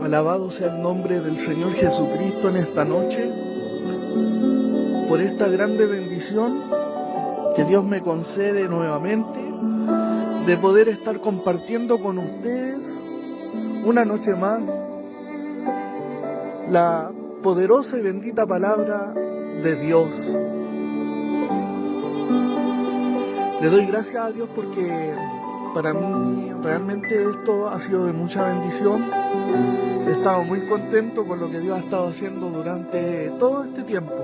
Alabado sea el nombre del Señor Jesucristo en esta noche, por esta grande bendición que Dios me concede nuevamente, de poder estar compartiendo con ustedes una noche más la poderosa y bendita palabra de Dios. Le doy gracias a Dios porque para mí realmente esto ha sido de mucha bendición. He estado muy contento con lo que Dios ha estado haciendo durante todo este tiempo,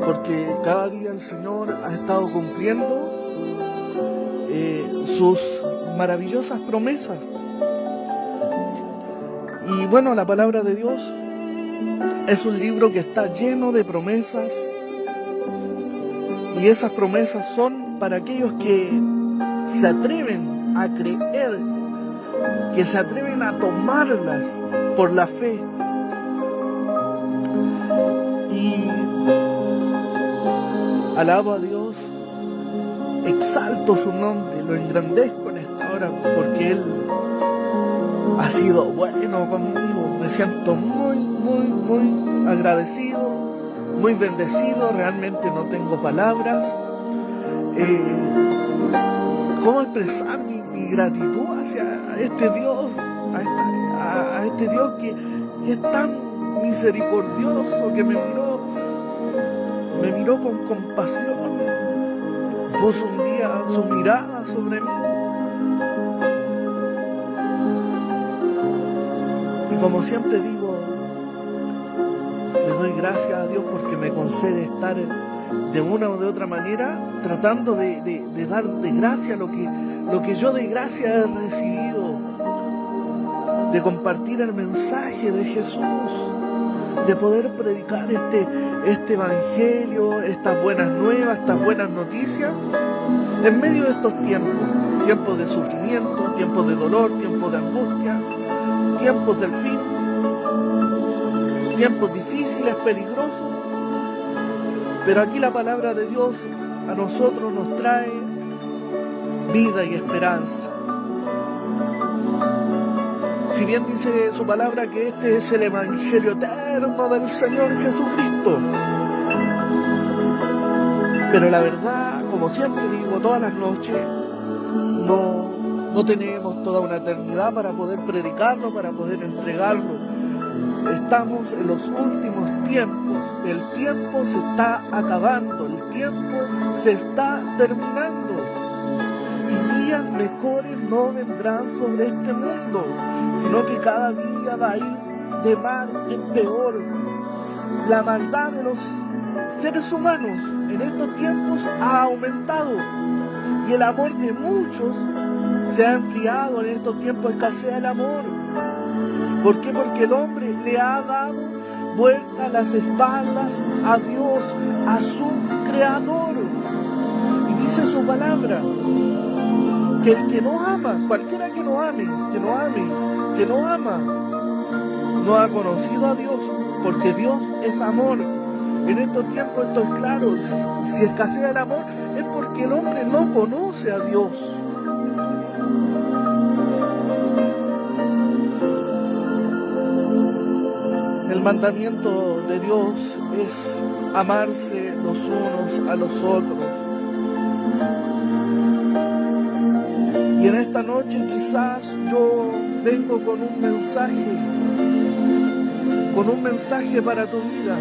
porque cada día el Señor ha estado cumpliendo sus maravillosas promesas. Y bueno, la palabra de Dios es un libro que está lleno de promesas, y esas promesas son para aquellos que se atreven a creer, que se atreven a tomarlas por la fe. Y alabo a Dios, exalto su nombre, lo engrandezco en esta hora porque Él ha sido bueno conmigo. Me siento muy agradecido, muy bendecido. Realmente no tengo palabras. ¿Cómo expresar mi gratitud hacia este Dios, a este Dios que es tan misericordioso, que me miró con compasión, puso un día su mirada sobre mí? Y como siempre digo, le doy gracias a Dios porque me concede estar de una o de otra manera tratando de dar de gracia lo que yo de gracia he recibido, de compartir el mensaje de Jesús, de poder predicar este evangelio, estas buenas nuevas, estas buenas noticias en medio de estos tiempos de sufrimiento, tiempos de dolor, tiempos de angustia, tiempos del fin, tiempos difíciles, peligrosos. Pero aquí la palabra de Dios a nosotros nos trae vida y esperanza. Si bien dice su palabra que este es el evangelio eterno del Señor Jesucristo, pero la verdad, como siempre digo todas las noches, no tenemos toda una eternidad para poder predicarlo, para poder entregarlo. Estamos en los últimos tiempos, el tiempo se está acabando, el tiempo se está terminando, y días mejores no vendrán sobre este mundo, sino que cada día va a ir de mal en peor. La maldad de los seres humanos en estos tiempos ha aumentado, y el amor de muchos se ha enfriado. En estos tiempos escasea el amor. ¿Por qué? Porque el hombre le ha dado vuelta las espaldas a Dios, a su Creador. Y dice su palabra que el que no ama, cualquiera que no ame, que no ama, no ha conocido a Dios, porque Dios es amor. En estos tiempos esto es claro. Si escasea el amor es porque el hombre no conoce a Dios. El mandamiento de Dios es amarse los unos a los otros. Y en esta noche quizás yo vengo con un mensaje para tu vida,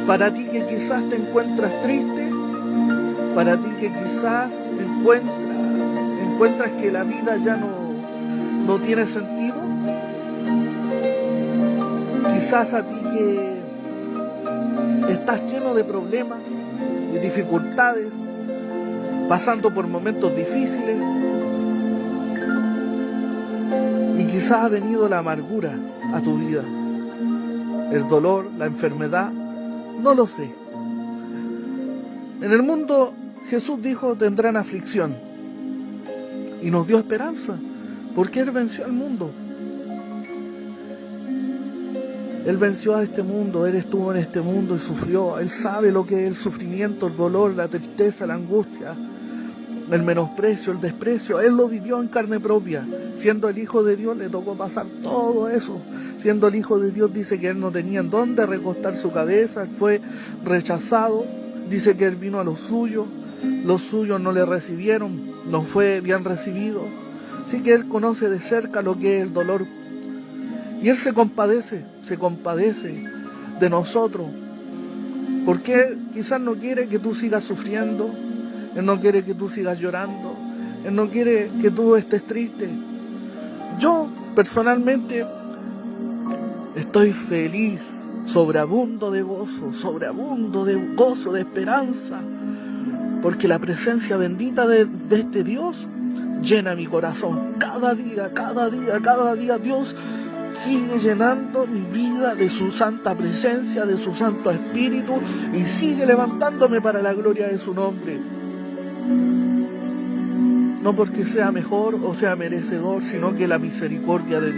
para ti que quizás te encuentras triste, para ti que quizás encuentras que la vida ya no tiene sentido. Quizás a ti que estás lleno de problemas, de dificultades, pasando por momentos difíciles, y quizás ha venido la amargura a tu vida, el dolor, la enfermedad, no lo sé. En el mundo Jesús dijo: tendrán aflicción, y nos dio esperanza, porque Él venció al mundo. Él venció a este mundo, Él estuvo en este mundo y sufrió. Él sabe lo que es el sufrimiento, el dolor, la tristeza, la angustia. el menosprecio, el desprecio. Él lo vivió en carne propia. Siendo el Hijo de Dios le tocó pasar todo eso. Siendo el Hijo de Dios dice que él no tenía en dónde recostar su cabeza, él fue rechazado. Dice que él vino a los suyos no le recibieron, no fue bien recibido. Así que él conoce de cerca lo que es el dolor. Y él se compadece de nosotros. Porque él quizás no quiere que tú sigas sufriendo, él no quiere que tú sigas llorando, él no quiere que tú estés triste. Yo personalmente estoy feliz, sobreabundo de gozo, de esperanza, porque la presencia bendita de este Dios llena mi corazón. Cada día Dios sigue llenando mi vida de su santa presencia, de su santo espíritu, y sigue levantándome para la gloria de su nombre. No porque sea mejor o sea merecedor, sino que la misericordia de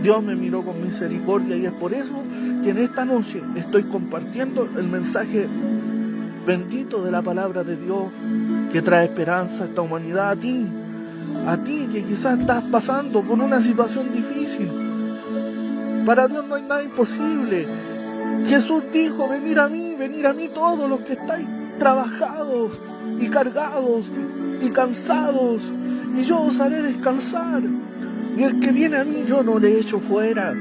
Dios me miró con misericordia, y es por eso que en esta noche estoy compartiendo el mensaje bendito de la palabra de Dios que trae esperanza a esta humanidad, a ti que quizás estás pasando por una situación difícil. Para Dios no hay nada imposible. Jesús dijo: venid a mí todos los que estáis trabajados y cargados y cansados, y yo os haré descansar. Y el que viene a mí yo no le echo fuera.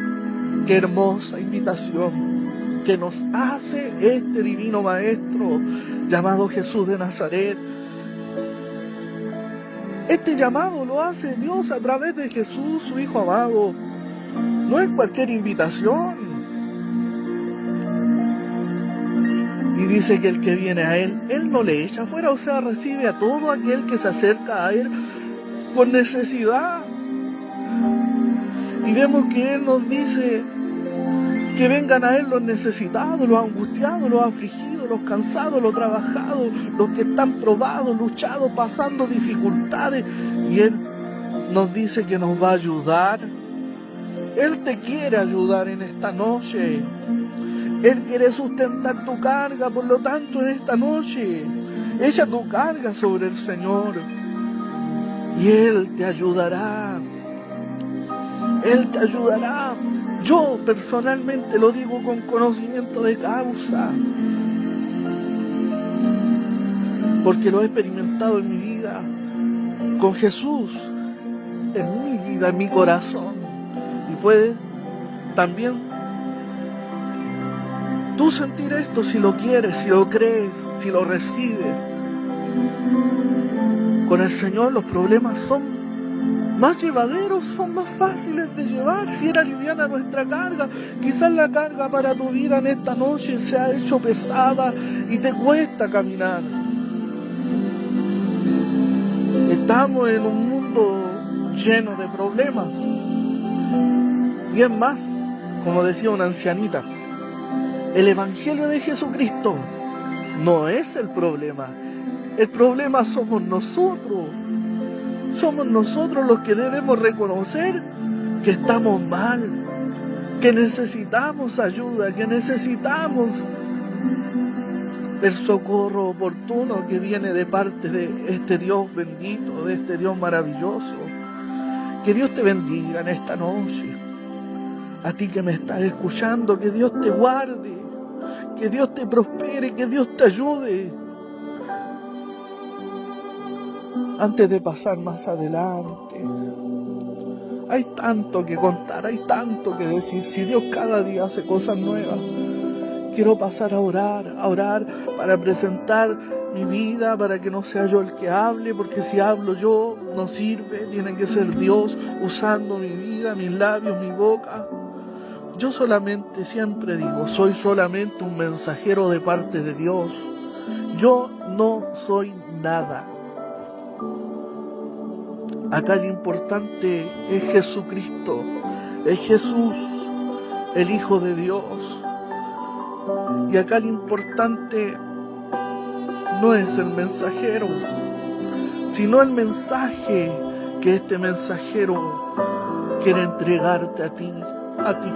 Qué hermosa invitación que nos hace este divino Maestro llamado Jesús de Nazaret. Este llamado lo hace Dios a través de Jesús, su Hijo amado. No es cualquier invitación. Y dice que el que viene a Él no le echa fuera, o sea, recibe a todo aquel que se acerca a Él con necesidad. Y vemos que Él nos dice que vengan a Él los necesitados, los angustiados, los afligidos, los cansados, los trabajados, los que están probados, luchados, pasando dificultades. Y Él nos dice que nos va a ayudar. Él te quiere ayudar en esta noche. Él quiere sustentar tu carga, por lo tanto en esta noche echa tu carga sobre el Señor y Él te ayudará. Él te ayudará. Yo personalmente lo digo con conocimiento de causa, porque lo he experimentado en mi vida, con Jesús, en mi vida, en mi corazón. Y puedes también tú sentir esto si lo quieres, si lo crees, si lo recibes. Con el Señor los problemas son más llevaderos, son más fáciles de llevar. Si era liviana nuestra carga, quizás la carga para tu vida en esta noche se ha hecho pesada y te cuesta caminar. Estamos en un mundo lleno de problemas. Y es más, como decía una ancianita, el Evangelio de Jesucristo no es el problema. El problema somos nosotros. Somos nosotros los que debemos reconocer que estamos mal, que necesitamos ayuda, que necesitamos el socorro oportuno que viene de parte de este Dios bendito, de este Dios maravilloso. Que Dios te bendiga en esta noche. A ti que me estás escuchando, que Dios te guarde, que Dios te prospere, que Dios te ayude. Antes de pasar más adelante, hay tanto que contar, hay tanto que decir. Si Dios cada día hace cosas nuevas, quiero pasar a orar para presentar mi vida, para que no sea yo el que hable, porque si hablo yo no sirve, tiene que ser Dios usando mi vida, mis labios, mi boca. Yo solamente, siempre digo, soy solamente un mensajero de parte de Dios. Yo no soy nada. Acá lo importante es Jesucristo, es Jesús, el Hijo de Dios. Y acá lo importante no es el mensajero, sino el mensaje que este mensajero quiere entregarte a ti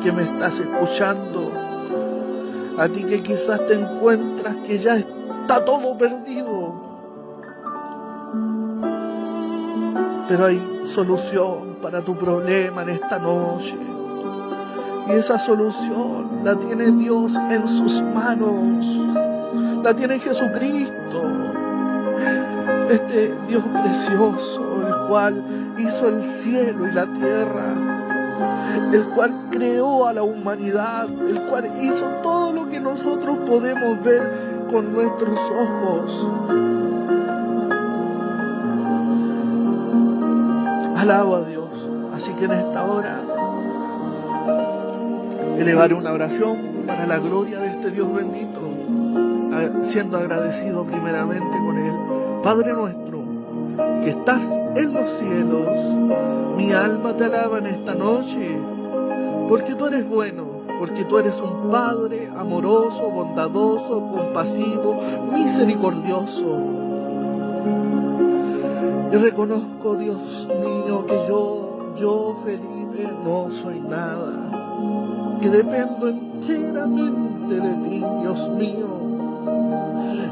que me estás escuchando, a ti que quizás te encuentras que ya está todo perdido. pero hay solución para tu problema en esta noche. Y esa solución la tiene Dios en sus manos, la tiene Jesucristo, este Dios precioso, el cual hizo el cielo y la tierra, el cual creó a la humanidad, el cual hizo todo lo que nosotros podemos ver con nuestros ojos. Alabo a Dios. Así que en esta hora elevaré una oración para la gloria de este Dios bendito, siendo agradecido primeramente con Él. Padre nuestro, que estás en los cielos, mi alma te alaba en esta noche, porque tú eres bueno, porque tú eres un Padre amoroso, bondadoso, compasivo, misericordioso. Y reconozco, Dios mío, que yo, Felipe, no soy nada, que dependo enteramente de ti, Dios mío.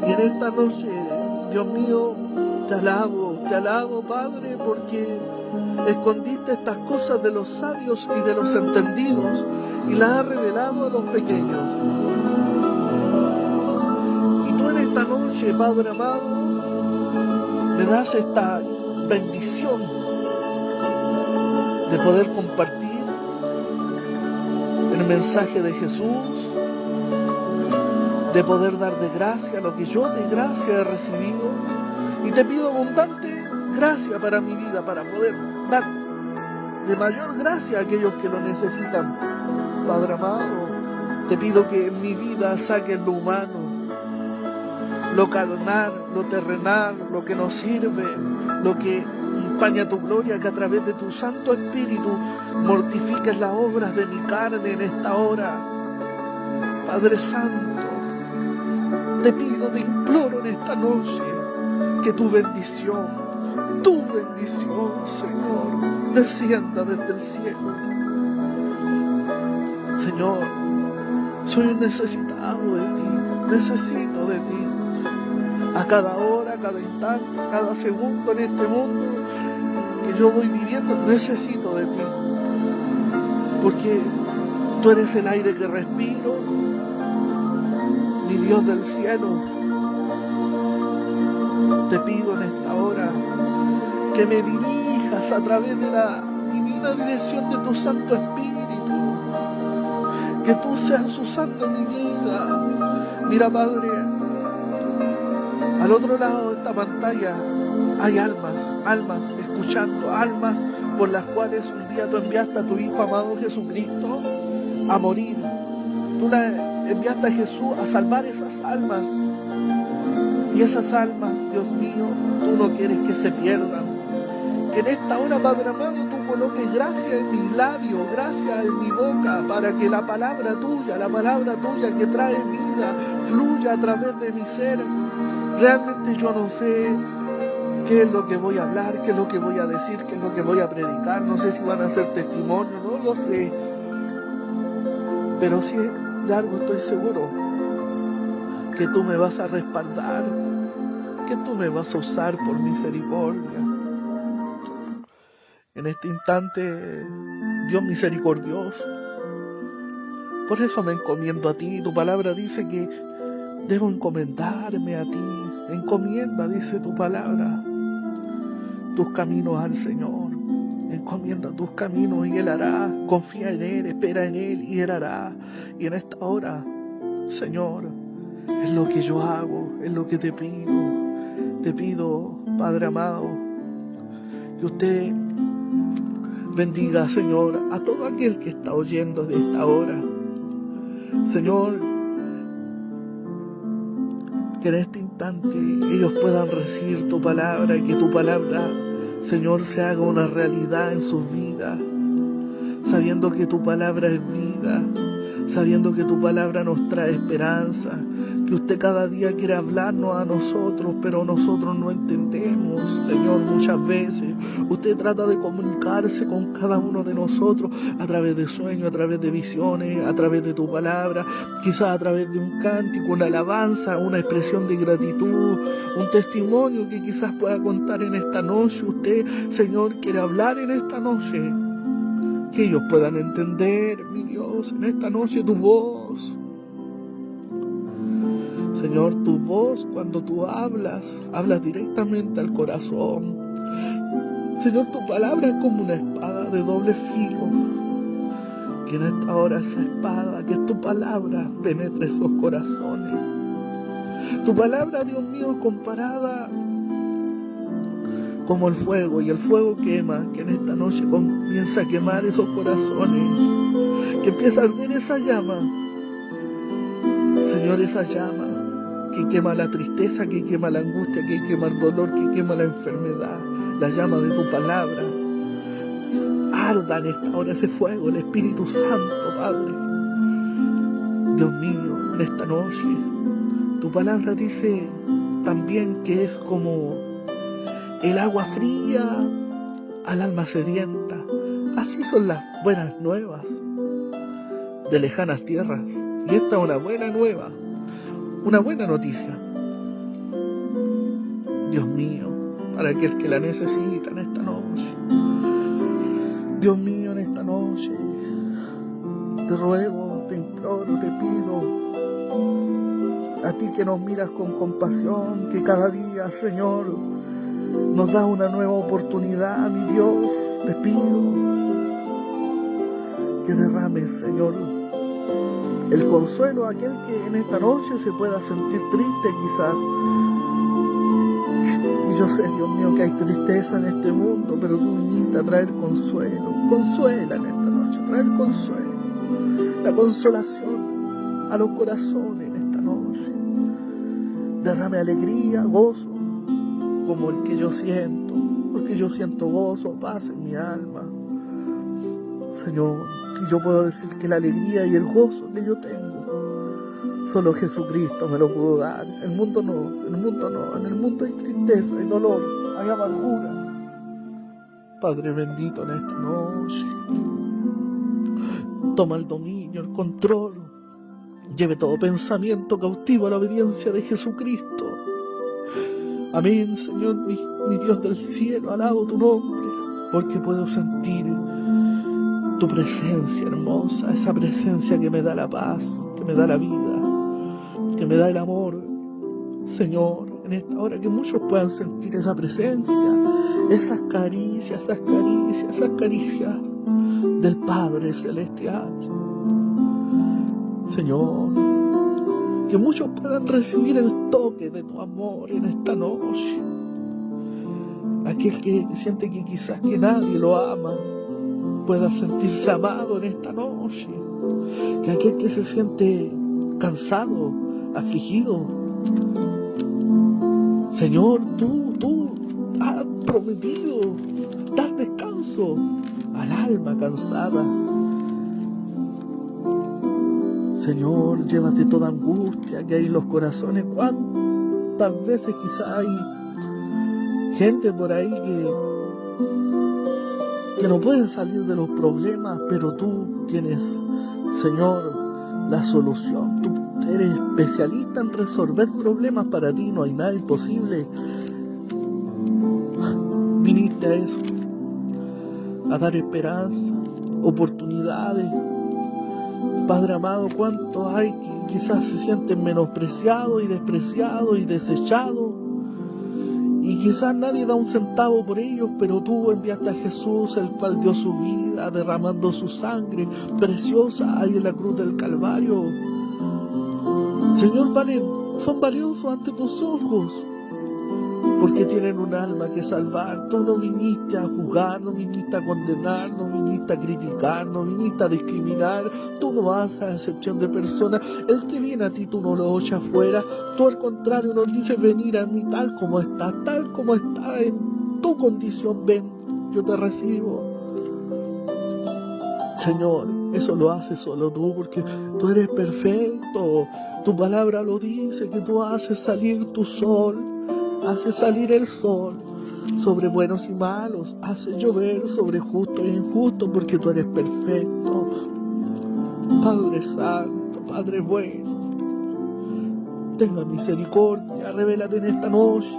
Y en esta noche, Dios mío, te alabo, Padre, porque escondiste estas cosas de los sabios y de los entendidos y las has revelado a los pequeños. Y tú en esta noche, Padre amado, me das esta bendición de poder compartir el mensaje de Jesús, de poder dar de gracia lo que yo de gracia he recibido, y te pido abundante gracia para mi vida, para poder dar de mayor gracia a aquellos que lo necesitan. Padre amado, te pido que en mi vida saques lo humano, lo carnal, lo terrenal, lo que nos sirve, lo que empaña tu gloria, que a través de tu Santo Espíritu mortifiques las obras de mi carne en esta hora. Padre Santo, te pido, te imploro en esta noche que tu bendición, Señor, descienda desde el cielo. Señor, soy un necesitado de ti, necesito de ti. A cada hora, cada instante, cada segundo en este mundo que yo voy viviendo, necesito de ti. Porque tú eres el aire que respiro, mi Dios del cielo. Te pido en esta hora que me dirijas a través de la divina dirección de tu Santo Espíritu, que tú seas usando mi vida. Mira, Padre, al otro lado de esta pantalla hay almas escuchando, almas por las cuales un día tú enviaste a tu Hijo amado Jesucristo a morir. Tú la enviaste a Jesús a salvar esas almas. Y esas almas, Dios mío, tú no quieres que se pierdan. Que en esta hora, Padre amado, tú coloques gracia en mis labios, gracia en mi boca, para que la palabra tuya que trae vida, fluya a través de mi ser. Realmente yo no sé qué es lo que voy a hablar, qué es lo que voy a decir, qué es lo que voy a predicar. No sé si van a ser testimonios, no lo sé. Pero sí de algo estoy seguro, que tú me vas a respaldar, que tú me vas a usar por misericordia. En este instante, Dios misericordioso, por eso me encomiendo a ti. Tu palabra dice que debo encomendarme a ti. Encomienda, dice tu palabra, tus caminos al Señor. Encomienda tus caminos y Él hará. Confía en Él, espera en Él y Él hará. Y en esta hora, Señor, es lo que yo hago, es lo que te pido. Te pido, Padre amado, que usted bendiga, Señor, a todo aquel que está oyendo de esta hora. Señor, que en este instante ellos puedan recibir tu palabra y que tu palabra, Señor, se haga una realidad en sus vidas, sabiendo que tu palabra es vida, sabiendo que tu palabra nos trae esperanza, que usted cada día quiere hablarnos a nosotros, pero nosotros no entendemos. Señor, muchas veces usted trata de comunicarse con cada uno de nosotros a través de sueños, a través de visiones, a través de tu palabra, quizás a través de un cántico, una alabanza, una expresión de gratitud, un testimonio que quizás pueda contar en esta noche. Usted, Señor, quiere hablar en esta noche, que ellos puedan entender, mi Dios, en esta noche tu voz. Señor, tu voz, cuando tú hablas directamente al corazón. Señor, tu palabra es como una espada de doble filo. Que en esta hora esa espada, que tu palabra penetre esos corazones. Tu palabra, Dios mío, es comparada como el fuego, y el fuego quema, que en esta noche comienza a quemar esos corazones, que empieza a arder esa llama. Señor, esa llama que quema la tristeza, que quema la angustia, que quema el dolor, que quema la enfermedad, la llama de tu palabra. Arda en esta hora ese fuego, el Espíritu Santo, Padre. Dios mío, en esta noche, tu palabra dice también que es como el agua fría al alma sedienta. Así son las buenas nuevas de lejanas tierras. Y esta es una buena nueva, una buena noticia. Dios mío, para aquel que la necesita en esta noche. Dios mío, en esta noche, te ruego, te imploro, te pido, a ti que nos miras con compasión, que cada día, Señor, nos da una nueva oportunidad, mi Dios, te pido que derrames, Señor, el consuelo a aquel que en esta noche se pueda sentir triste quizás. Y yo sé, Dios mío, que hay tristeza en este mundo, pero tú viniste a traer consuelo. Consuela en esta noche, traer consuelo, la consolación a los corazones en esta noche. Derrame alegría, gozo, como el que yo siento, porque yo siento gozo, paz en mi alma. Señor, y yo puedo decir que la alegría y el gozo que yo tengo, solo Jesucristo me lo pudo dar. El mundo no, en el mundo hay tristeza, hay dolor, hay amargura. Padre bendito, en esta noche, toma el dominio, el control, lleve todo pensamiento cautivo a la obediencia de Jesucristo. Amén, Señor, mi Dios del cielo, alabo tu nombre, porque puedo sentir tu presencia hermosa, esa presencia que me da la paz, que me da la vida, que me da el amor. Señor, en esta hora que muchos puedan sentir esa presencia, esas caricias del Padre Celestial. Señor, que muchos puedan recibir el toque de tu amor en esta noche. Aquel que siente que quizás que nadie lo ama, pueda sentirse amado en esta noche. Que aquel que se siente cansado, afligido, Señor, tú has prometido dar descanso al alma cansada. Señor, llévate toda angustia que hay en los corazones. ¿Cuántas veces quizás hay gente por ahí que no pueden salir de los problemas, pero tú tienes, Señor, la solución? Tú eres especialista en resolver problemas. Para ti no hay nada imposible. Viniste a eso, a dar esperanza, oportunidades. Padre amado, ¿cuántos hay que quizás se sienten menospreciados y despreciados y desechados? Y quizás nadie da un centavo por ellos, pero tú enviaste a Jesús, el cual dio su vida, derramando su sangre preciosa ahí en la cruz del Calvario. Señor, son valiosos ante tus ojos, porque tienen un alma que salvar. Tú no viniste a juzgar, no viniste a condenar, no viniste a criticar, no viniste a discriminar. Tú no vas a excepción de personas. El que viene a ti tú no lo echas fuera. Tú al contrario nos dices venir a mí tal como estás en tu condición. Ven, yo te recibo. Señor, eso lo haces solo tú, porque tú eres perfecto. Tu palabra lo dice, que tú haces salir tu sol, haces salir el sol sobre buenos y malos, hace llover sobre justos e injustos, porque tú eres perfecto. Padre Santo, Padre bueno, tenga misericordia, revélate en esta noche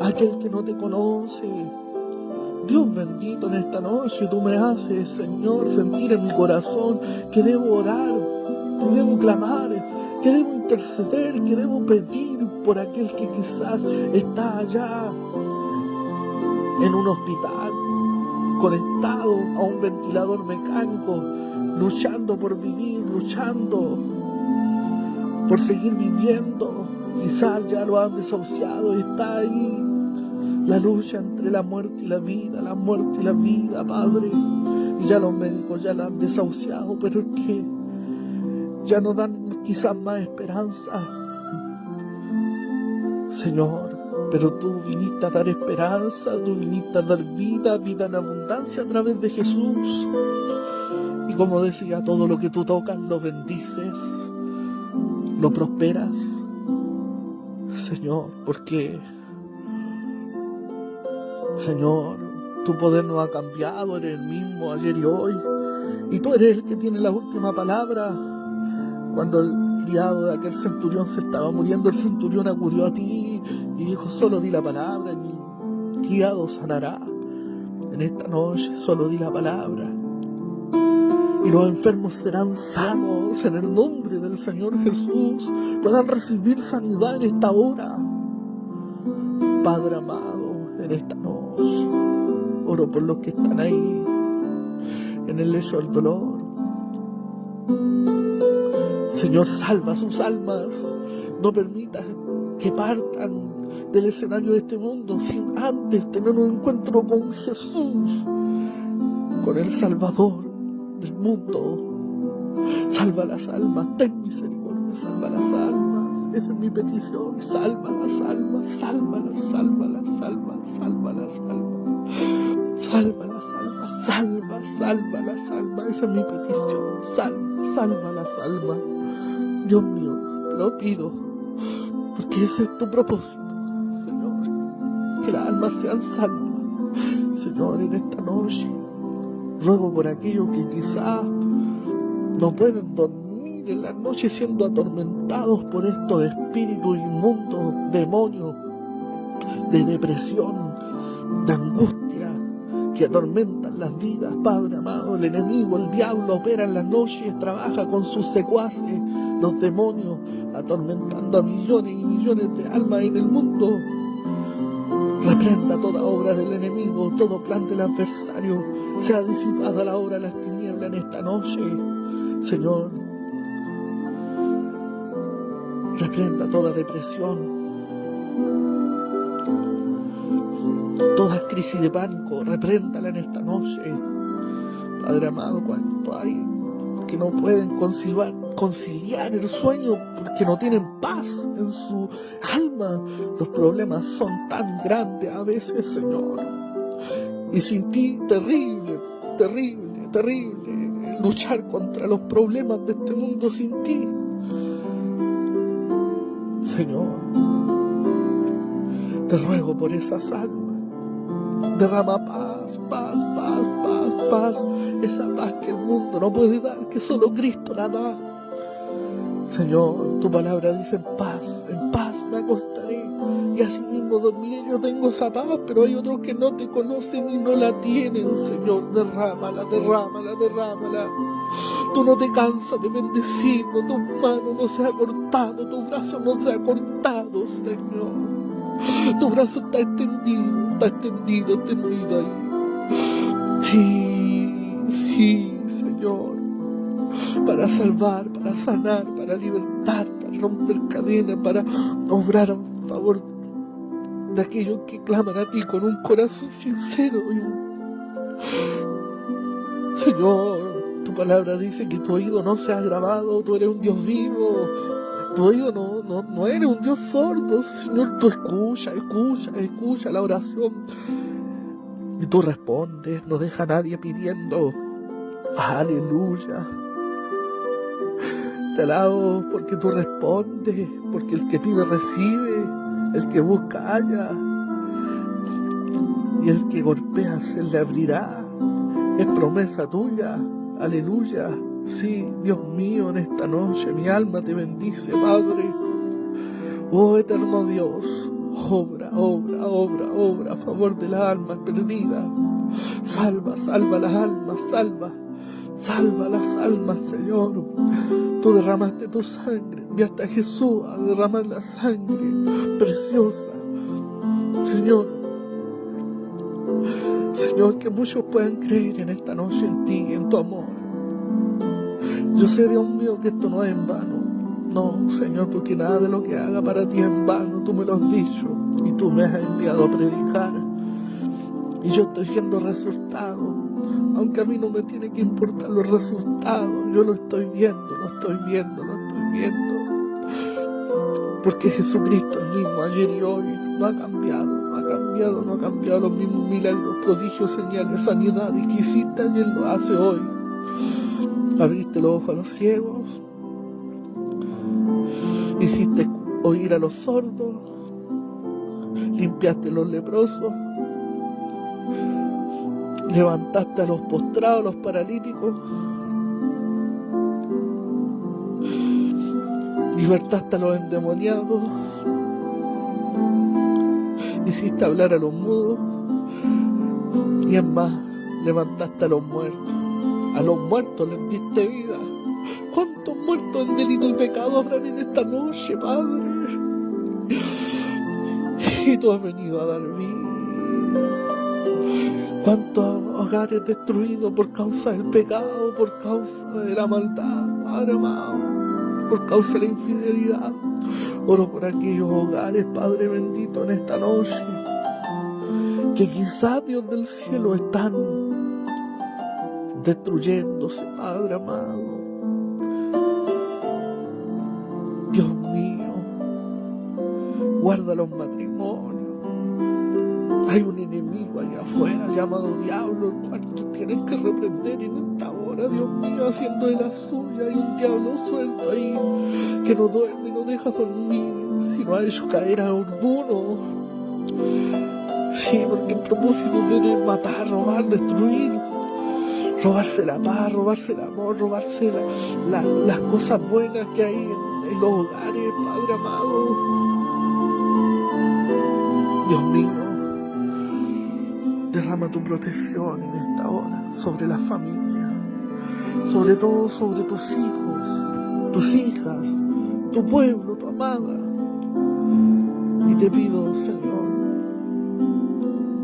a aquel que no te conoce. Dios bendito, en esta noche tú me haces, Señor, sentir en mi corazón que debo orar, que debo clamar, que debo interceder, que debo pedir por aquel que quizás está allá en un hospital, conectado a un ventilador mecánico, luchando por vivir, luchando por seguir viviendo. Quizás ya lo han desahuciado y está ahí la lucha entre la muerte y la vida, Padre. Y ya los médicos ya la han desahuciado, pero es que ya no dan quizás más esperanza. Señor, pero tú viniste a dar esperanza, tú viniste a dar vida en abundancia a través de Jesús. Y como decía, todo lo que tú tocas lo bendices, lo prosperas, Señor, porque, Señor, tu poder no ha cambiado, eres el mismo ayer y hoy, y tú eres el que tiene la última palabra. Cuando el criado de aquel centurión se estaba muriendo, el centurión acudió a ti y dijo: solo di la palabra y mi criado sanará. En esta noche solo di la palabra y los enfermos serán sanos en el nombre del Señor Jesús, puedan recibir sanidad en esta hora. Padre amado, en esta noche oro por los que están ahí en el lecho del dolor. Señor, salva sus almas, no permitas que partan del escenario de este mundo sin antes tener un encuentro con Jesús, con el Salvador del mundo. Salva las almas, ten misericordia, salva las almas. Esa es mi petición: salva las almas, sálvalas, sálvalas, sálvalas, sálvalas, sálvalas. Salva las almas, salva las almas. Esa es mi petición: salva las almas. Dios mío, te lo pido, porque ese es tu propósito, Señor, que las almas sean salvas. Señor, en esta noche ruego por aquellos que quizás no pueden dormir en la noche siendo atormentados por estos espíritus inmundos, demonios, de depresión, de angustia, que atormentan las vidas. Padre amado, el enemigo, el diablo opera en las noches, trabaja con sus secuaces, los demonios, atormentando a millones y millones de almas en el mundo. Reprenda toda obra del enemigo, todo plan del adversario, sea disipada la obra de las tinieblas en esta noche. Señor, reprenda toda depresión, toda crisis de pánico, repréndala en esta noche. Padre amado, cuánto hay que no pueden conciliar el sueño porque no tienen paz en su alma. Los problemas son tan grandes a veces, Señor, y sin ti terrible, terrible, terrible luchar contra los problemas de este mundo sin ti. Señor, te ruego por esas almas, derrama paz, paz, paz, paz, paz, esa paz que el mundo no puede dar, que solo Cristo la da. Señor, tu palabra dice: en paz me acostaré y así mismo dormiré. Yo tengo esa paz, pero hay otros que no te conocen y no la tienen. Señor, derrámala, derrámala, derrámala. Tú no te cansas de bendecirnos, tu mano no se ha cortado, tu brazo no se ha cortado, Señor. Tu brazo está extendido ahí. Sí, Señor, para salvar, para sanar, para libertar, para romper cadenas, para obrar a favor de aquellos que claman a ti con un corazón sincero. Señor, tu palabra dice que tu oído no se ha agravado, tú eres un Dios vivo. Tu oído no eres un Dios sordo, Señor. Tú escucha la oración y tú respondes, no deja a nadie pidiendo. Aleluya. Te alabo porque tú respondes, porque el que pide recibe, el que busca halla. y el que golpea se le abrirá. Es promesa tuya, aleluya. Sí, Dios mío, en esta noche mi alma te bendice, Padre. Oh eterno Dios, obra, obra, obra, obra a favor de las almas perdidas. Salva, salva las almas, salva, salva las almas, Señor. Tú derramaste tu sangre, enviaste a Jesús a derramar la sangre preciosa, Señor. Señor, que muchos puedan creer en esta noche en ti, en tu amor. Yo sé, Dios mío, que esto no es en vano. No, Señor, porque nada de lo que haga para ti es en vano. Tú me lo has dicho y tú me has enviado a predicar. Y yo estoy viendo resultados. Aunque a mí no me tiene que importar los resultados, yo lo estoy viendo, lo estoy viendo, lo estoy viendo. Porque Jesucristo el mismo ayer y hoy no ha cambiado, no ha cambiado, no ha cambiado. Los mismos milagros, prodigios, señales, sanidad y que hiciste ayer lo hace hoy. Abriste los ojos a los ciegos, hiciste oír a los sordos, limpiaste los leprosos, levantaste a los postrados, a los paralíticos, libertaste a los endemoniados, hiciste hablar a los mudos y en más levantaste a los muertos. A los muertos les diste vida. ¿Cuántos muertos en delito y pecado habrán en esta noche, Padre? Y tú has venido a dar vida. ¿Cuántos hogares destruidos por causa del pecado, por causa de la maldad, Padre amado, por causa de la infidelidad? Oro por aquellos hogares, Padre bendito, en esta noche, que quizás, Dios del cielo, están destruyéndose, Padre amado. Dios mío, guarda los matrimonios. Hay un enemigo allá afuera llamado diablo, el cual tú tienes que reprender en esta hora, Dios mío, haciendo de la suya. Hay un diablo suelto ahí que no duerme y no deja dormir, sino ha hecho caer a alguno. Sí, porque el propósito de matar, robar, destruir, robarse la paz, robarse el amor, robarse las cosas buenas que hay en los hogares, Padre amado. Dios mío, derrama tu protección en esta hora sobre la familia, sobre todo sobre tus hijos, tus hijas, tu pueblo, tu amada. Y te pido, Señor,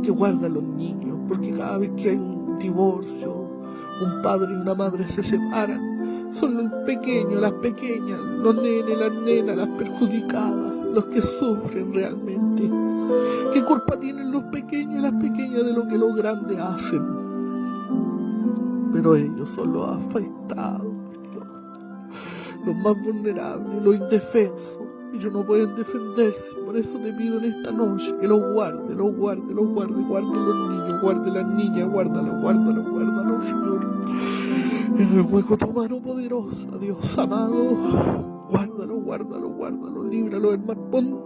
que guarda a los niños, porque cada vez que hay un divorcio, un padre y una madre se separan, son los pequeños, las pequeñas, los nenes, las nenas, las perjudicadas, los que sufren realmente. ¿Qué culpa tienen los pequeños y las pequeñas de lo que los grandes hacen? Pero ellos son los afectados, Dios, los más vulnerables, los indefensos. Ellos no pueden defenderse. Por eso te pido en esta noche que los guarde, los guarde, los guarde. Guarde los niños, guarde las niñas, guárdalos, guárdalos, guárdalos, Señor. En el hueco tu mano poderosa, Dios amado. Guárdalo, guárdalo, guárdalo. Líbralo, hermano. Pon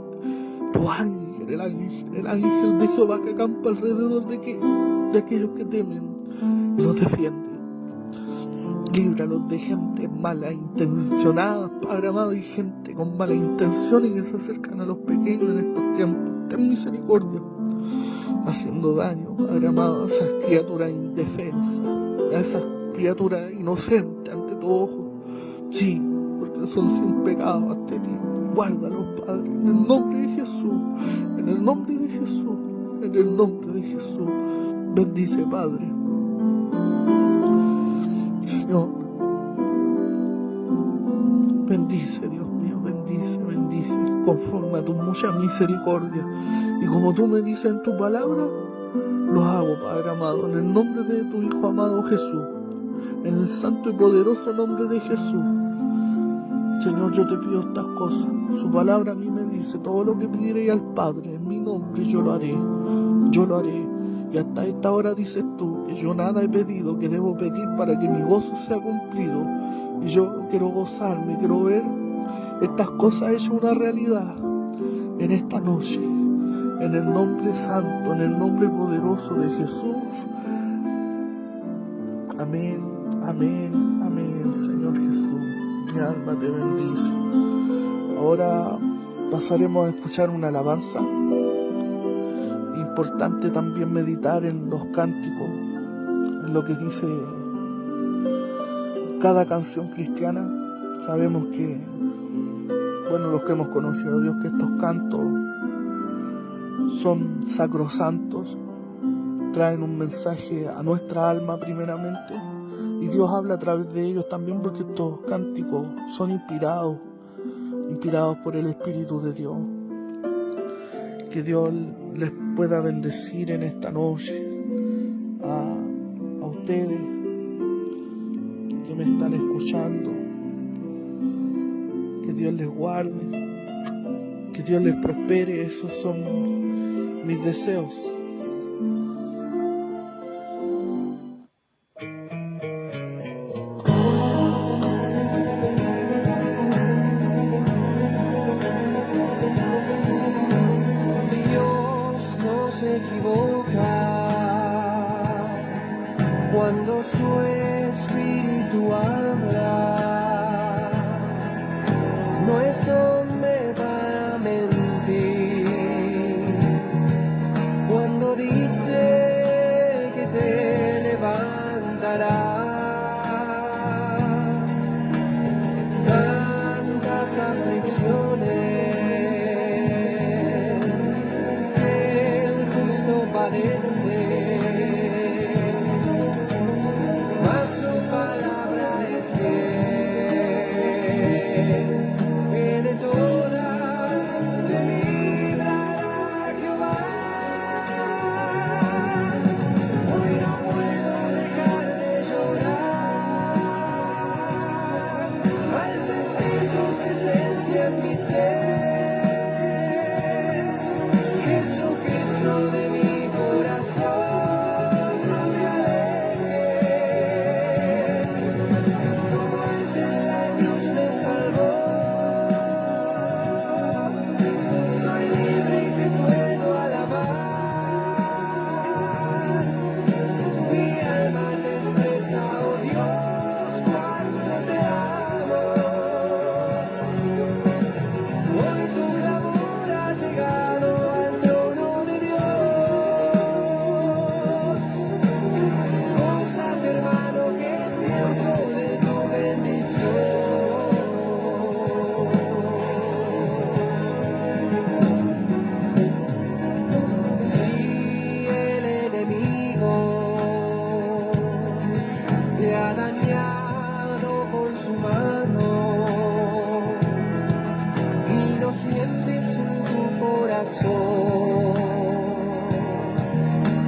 tu ángel, el ángel de Jehová que acampa alrededor de aquellos que temen y los defiende. Líbralos de gente malintencionada, Padre amado, y gente con malas intenciones que se acercan a los pequeños en estos tiempos. Ten misericordia, haciendo daño, Padre amado, a esas criaturas indefensas, a esas criaturas inocentes ante tu ojo. Sí, porque son sin pecado ante ti. Guárdalos, Padre, en el nombre de Jesús, en el nombre de Jesús, en el nombre de Jesús. Bendice, Padre. Señor, bendice, Dios mío, bendice, bendice, conforme a tu mucha misericordia. Y como tú me dices en tu palabra, lo hago, Padre amado, en el nombre de tu Hijo amado Jesús, en el santo y poderoso nombre de Jesús. Señor, yo te pido estas cosas. Su palabra a mí me dice, todo lo que pediré al Padre en mi nombre, yo lo haré, yo lo haré. Y hasta esta hora dices tú que yo nada he pedido, que debo pedir para que mi gozo sea cumplido. Y yo quiero gozarme, quiero ver estas cosas hechas una realidad en esta noche, en el nombre santo, en el nombre poderoso de Jesús. Amén, amén, amén, Señor Jesús. Mi alma te bendice. Ahora pasaremos a escuchar una alabanza. Importante también meditar en los cánticos, en lo que dice cada canción cristiana. Sabemos que, bueno, los que hemos conocido a Dios, que estos cantos son sacrosantos, traen un mensaje a nuestra alma primeramente, y Dios habla a través de ellos también, porque estos cánticos son inspirados por el Espíritu de Dios. Que Dios les pueda bendecir en esta noche a ustedes que me están escuchando. Que Dios les guarde, que Dios les prospere. Esos son mis deseos. Cuando su espíritu habla, no es hombre para mentir. Cuando dice que te levantará, tantas aflicciones el justo padece.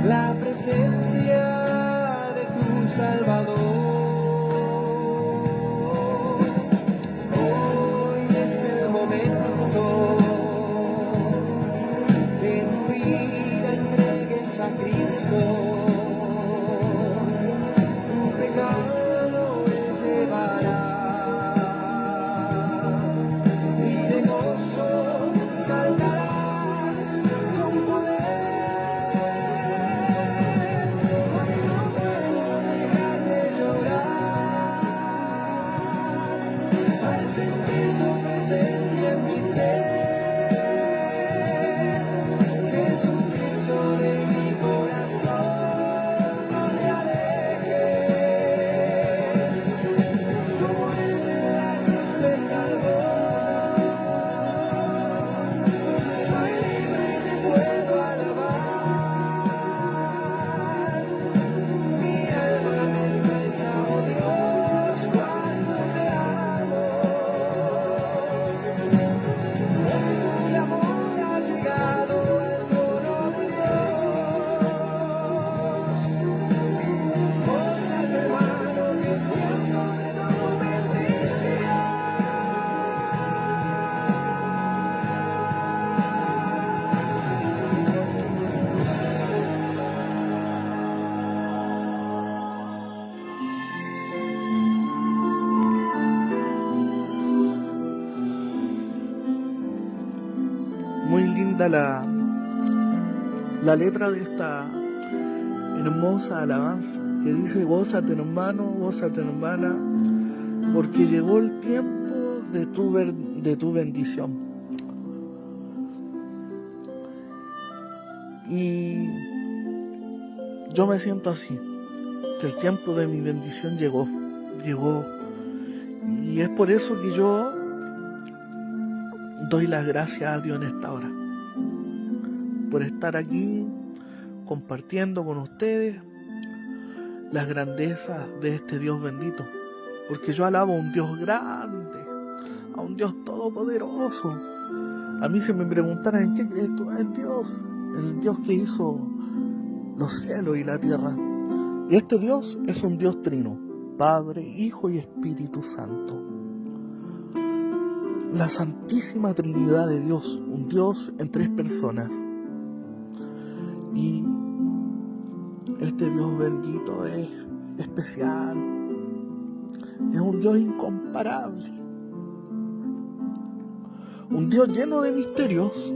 La presencia de tu Salvador. Hoy es el momento que tu vida entregues a Cristo. Tu pecado Él llevará y de gozo saltarás con poder. Muy linda la letra de esta hermosa alabanza que dice: gózate hermano, gózate hermana, porque llegó el tiempo de tu bendición. Y yo me siento así, que el tiempo de mi bendición llegó. Y es por eso que yo doy las gracias a Dios en esta hora, por estar aquí compartiendo con ustedes las grandezas de este Dios bendito, porque yo alabo a un Dios grande, a un Dios todopoderoso. A mí, si me preguntaran ¿en qué crees tú? En Dios, el Dios que hizo los cielos y la tierra. Y este Dios es un Dios trino: Padre, Hijo y Espíritu Santo. La Santísima Trinidad de Dios, un Dios en 3 personas. Y este Dios bendito es especial, es un Dios incomparable, un Dios lleno de misterios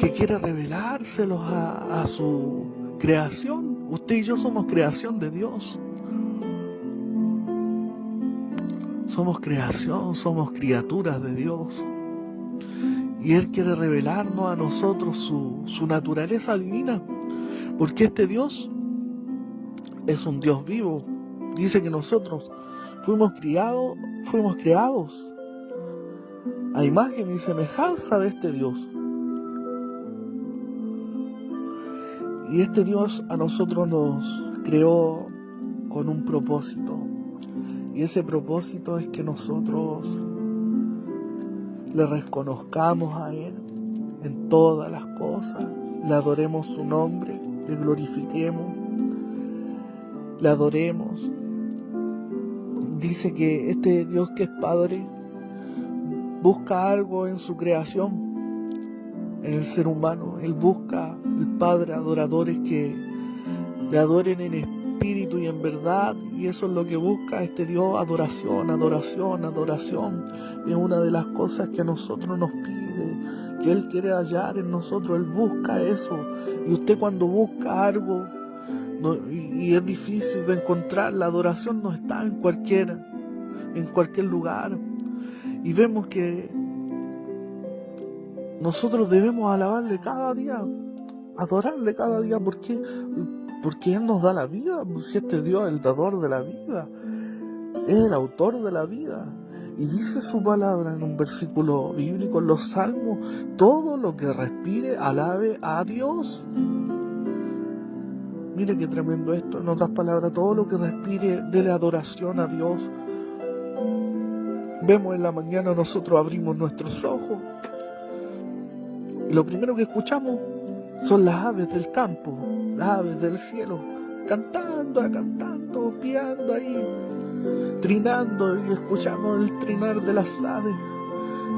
que quiere revelárselos a su creación. Usted y yo somos creación de Dios. Somos creación, somos criaturas de Dios. Y Él quiere revelarnos a nosotros su naturaleza divina. Porque este Dios es un Dios vivo. Dice que nosotros fuimos creados a imagen y semejanza de este Dios. Y este Dios a nosotros nos creó con un propósito. Y ese propósito es que nosotros le reconozcamos a Él en todas las cosas, le adoremos su nombre, le glorifiquemos, le adoremos. Dice que este Dios que es Padre busca algo en su creación, en el ser humano. Él busca, el Padre, adoradores que le adoren en espíritu y en verdad, y eso es lo que busca este Dios: adoración, adoración, adoración. Y es una de las cosas que a nosotros nos pide, que Él quiere hallar en nosotros. Él busca eso. Y usted, cuando busca algo y es difícil de encontrar, la adoración no está en cualquier lugar. Y vemos que nosotros debemos alabarle cada día, adorarle cada día. ¿Por qué? Porque Él nos da la vida. Si este Dios es el dador de la vida, es el autor de la vida. Y dice su palabra en un versículo bíblico, en los Salmos: todo lo que respire, alabe a Dios. Mire qué tremendo esto. En otras palabras, todo lo que respire, dele adoración a Dios. Vemos en la mañana, nosotros abrimos nuestros ojos y lo primero que escuchamos son las aves del campo, las aves del cielo, cantando, piando ahí, trinando, y escuchamos el trinar de las aves.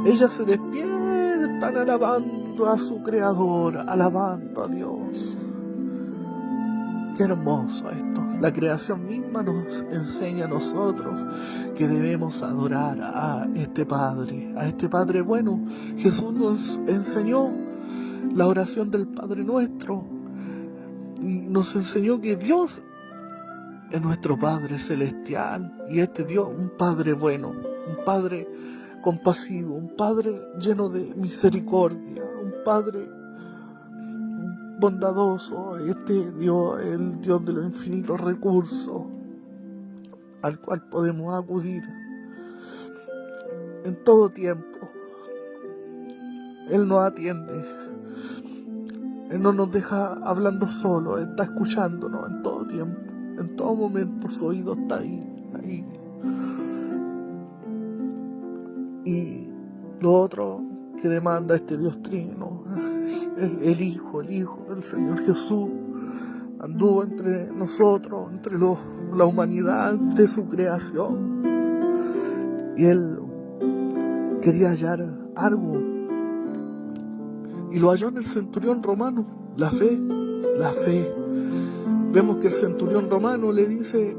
Ellas se despiertan alabando a su Creador, alabando a Dios. Qué hermoso esto. La creación misma nos enseña a nosotros que debemos adorar a este Padre bueno. Jesús nos enseñó la oración del Padre Nuestro. Nos enseñó que Dios es nuestro Padre Celestial, y este Dios, un Padre bueno, un Padre compasivo, un Padre lleno de misericordia, un Padre bondadoso. Este Dios es el Dios de los infinitos recursos al cual podemos acudir en todo tiempo. Él nos atiende, Él no nos deja hablando solo, Él está escuchándonos en todo tiempo, en todo momento. Su oído está ahí. Y lo otro que demanda este Dios trino, el Hijo, el Señor Jesús, anduvo entre nosotros, entre la humanidad, entre su creación, y Él quería hallar algo, y lo halló en el centurión romano: la fe. Vemos que el centurión romano le dice: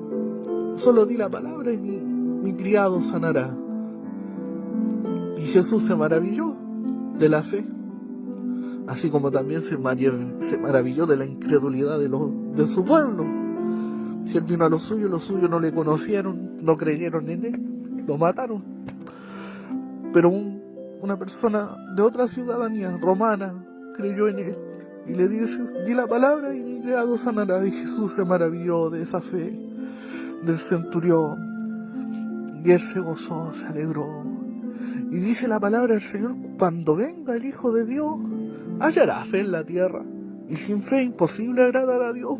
solo di la palabra y mi criado sanará. Y Jesús se maravilló de la fe. así como también se maravilló de la incredulidad de su pueblo. Si él vino a los suyos no le conocieron, no creyeron en él, lo mataron. Pero una persona de otra ciudadanía romana creyó en él y le dice: di la palabra y mi criado sanará. Y Jesús se maravilló de esa fe del centurión y él se gozó, se alegró. Y dice la palabra del Señor: cuando venga el Hijo de Dios, hallará fe en la tierra, y sin fe es imposible agradar a Dios,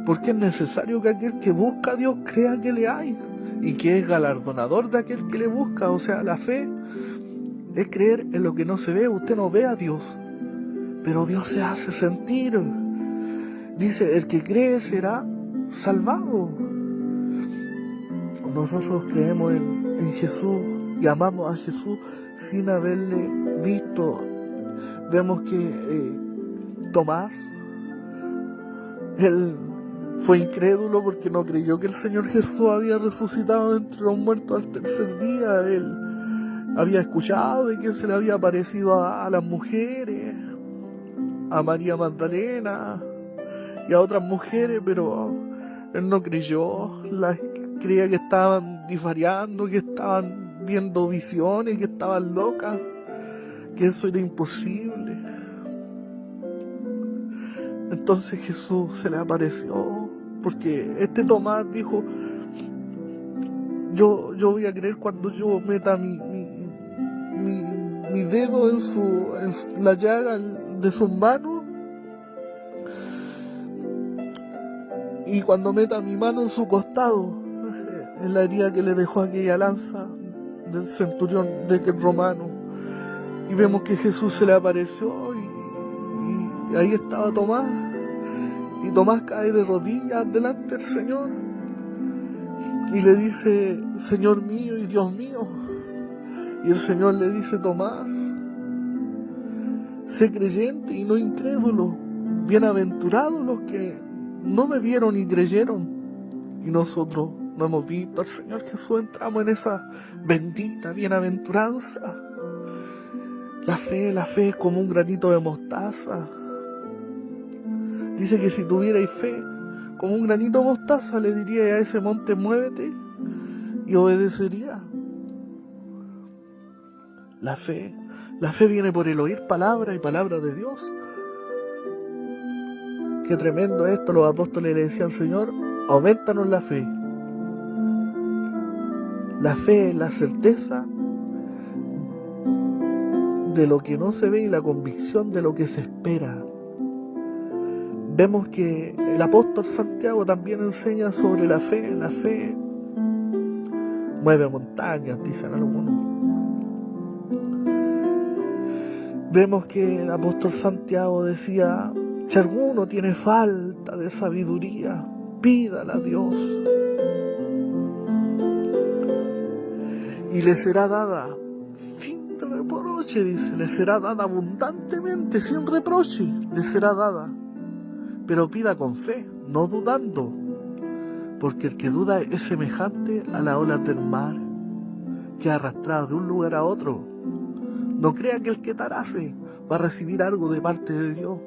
porque es necesario que aquel que busca a Dios crea que le hay y que es galardonador de aquel que le busca. O sea, la fe es creer en lo que no se ve. Usted no ve a Dios, pero Dios se hace sentir. Dice: el que cree será salvado. Nosotros creemos en Jesús y amamos a Jesús sin haberle visto. Vemos que Tomás, él fue incrédulo porque no creyó que el Señor Jesús había resucitado de entre los muertos al tercer día. Él había escuchado de que se le había aparecido a las mujeres, a María Magdalena y a otras mujeres, pero él no creyó. Creía que estaban disvariando, que estaban viendo visiones, que estaban locas, que eso era imposible. Entonces Jesús se le apareció, porque este Tomás dijo: yo voy a creer cuando yo meta mi dedo en la llaga de sus manos, y cuando meta mi mano en su costado, en la herida que le dejó aquella lanza del centurión de aquel romano. Y vemos que Jesús se le apareció y ahí estaba Tomás, y Tomás cae de rodillas delante del Señor y le dice: Señor mío y Dios mío. Y el Señor le dice: Tomás, sé creyente y no incrédulo, bienaventurados los que no me vieron y creyeron. Y nosotros no hemos visto al Señor Jesús, entramos en esa bendita bienaventuranza. La fe es como un granito de mostaza. Dice que si tuvierais fe como un granito de mostaza, le diría a ese monte: muévete, y obedecería. La fe viene por el oír palabra y palabra de Dios. Qué tremendo esto. Los apóstoles le decían: Señor, aumentanos la fe. La fe es la certeza de lo que no se ve y la convicción de lo que se espera. Vemos que el apóstol Santiago también enseña sobre la fe. La fe mueve montañas, dicen algunos. Vemos que el apóstol Santiago decía: si alguno tiene falta de sabiduría, pídala a Dios y le será dada sin reproche. Dice: le será dada abundantemente, sin reproche, le será dada. Pero pida con fe, no dudando, porque el que duda es semejante a las olas del mar, que arrastrado de un lugar a otro. No crea que el que tarase va a recibir algo de parte de Dios.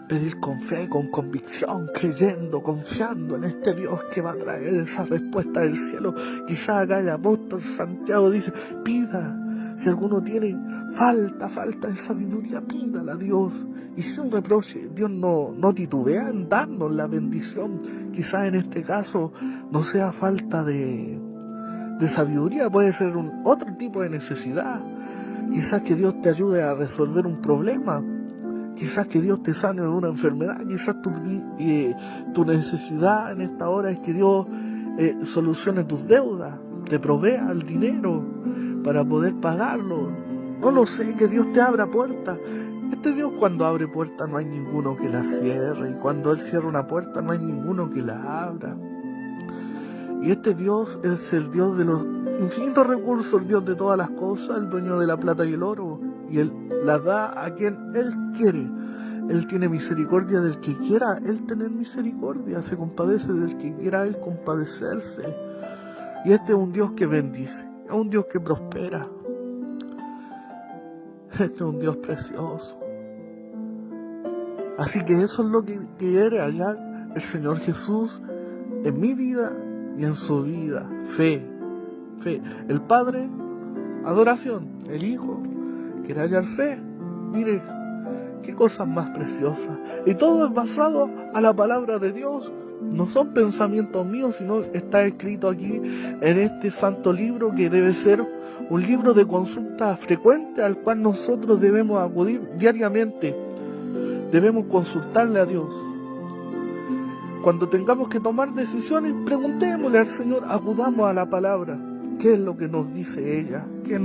Pedir con fe, con convicción, creyendo, confiando en este Dios que va a traer esa respuesta del cielo. Quizás acá el apóstol Santiago dice: pida. Si alguno tiene falta de sabiduría, pídala a Dios. Y sin reproche, Dios no titubea en darnos la bendición. Quizás en este caso no sea falta de sabiduría, puede ser otro tipo de necesidad. Quizás que Dios te ayude a resolver un problema. Quizás que Dios te sane de una enfermedad. Quizás tu necesidad en esta hora es que Dios solucione tus deudas, te provea el dinero para poder pagarlo. No lo sé, que Dios te abra puertas. Este Dios, cuando abre puertas, no hay ninguno que la cierre, y cuando Él cierra una puerta, no hay ninguno que la abra. Y este Dios es el Dios de los infinitos recursos, el Dios de todas las cosas, el dueño de la plata y el oro, y Él las da a quien Él quiere. Él tiene misericordia del que quiera Él tener misericordia, se compadece del que quiera Él compadecerse. Y este es un Dios que bendice, es un Dios que prospera. Este es un Dios precioso. Así que eso es lo que quiere hallar el Señor Jesús en mi vida y en su vida. Fe. El Padre, adoración. El Hijo quiere hallar fe. Mire, qué cosas más preciosas. Y todo es basado a la palabra de Dios. No son pensamientos míos, sino está escrito aquí en este santo libro, que debe ser un libro de consulta frecuente al cual nosotros debemos acudir diariamente. Debemos consultarle a Dios. Cuando tengamos que tomar decisiones, preguntémosle al Señor, acudamos a la palabra. ¿Qué es lo que nos dice ella? ¿Qué es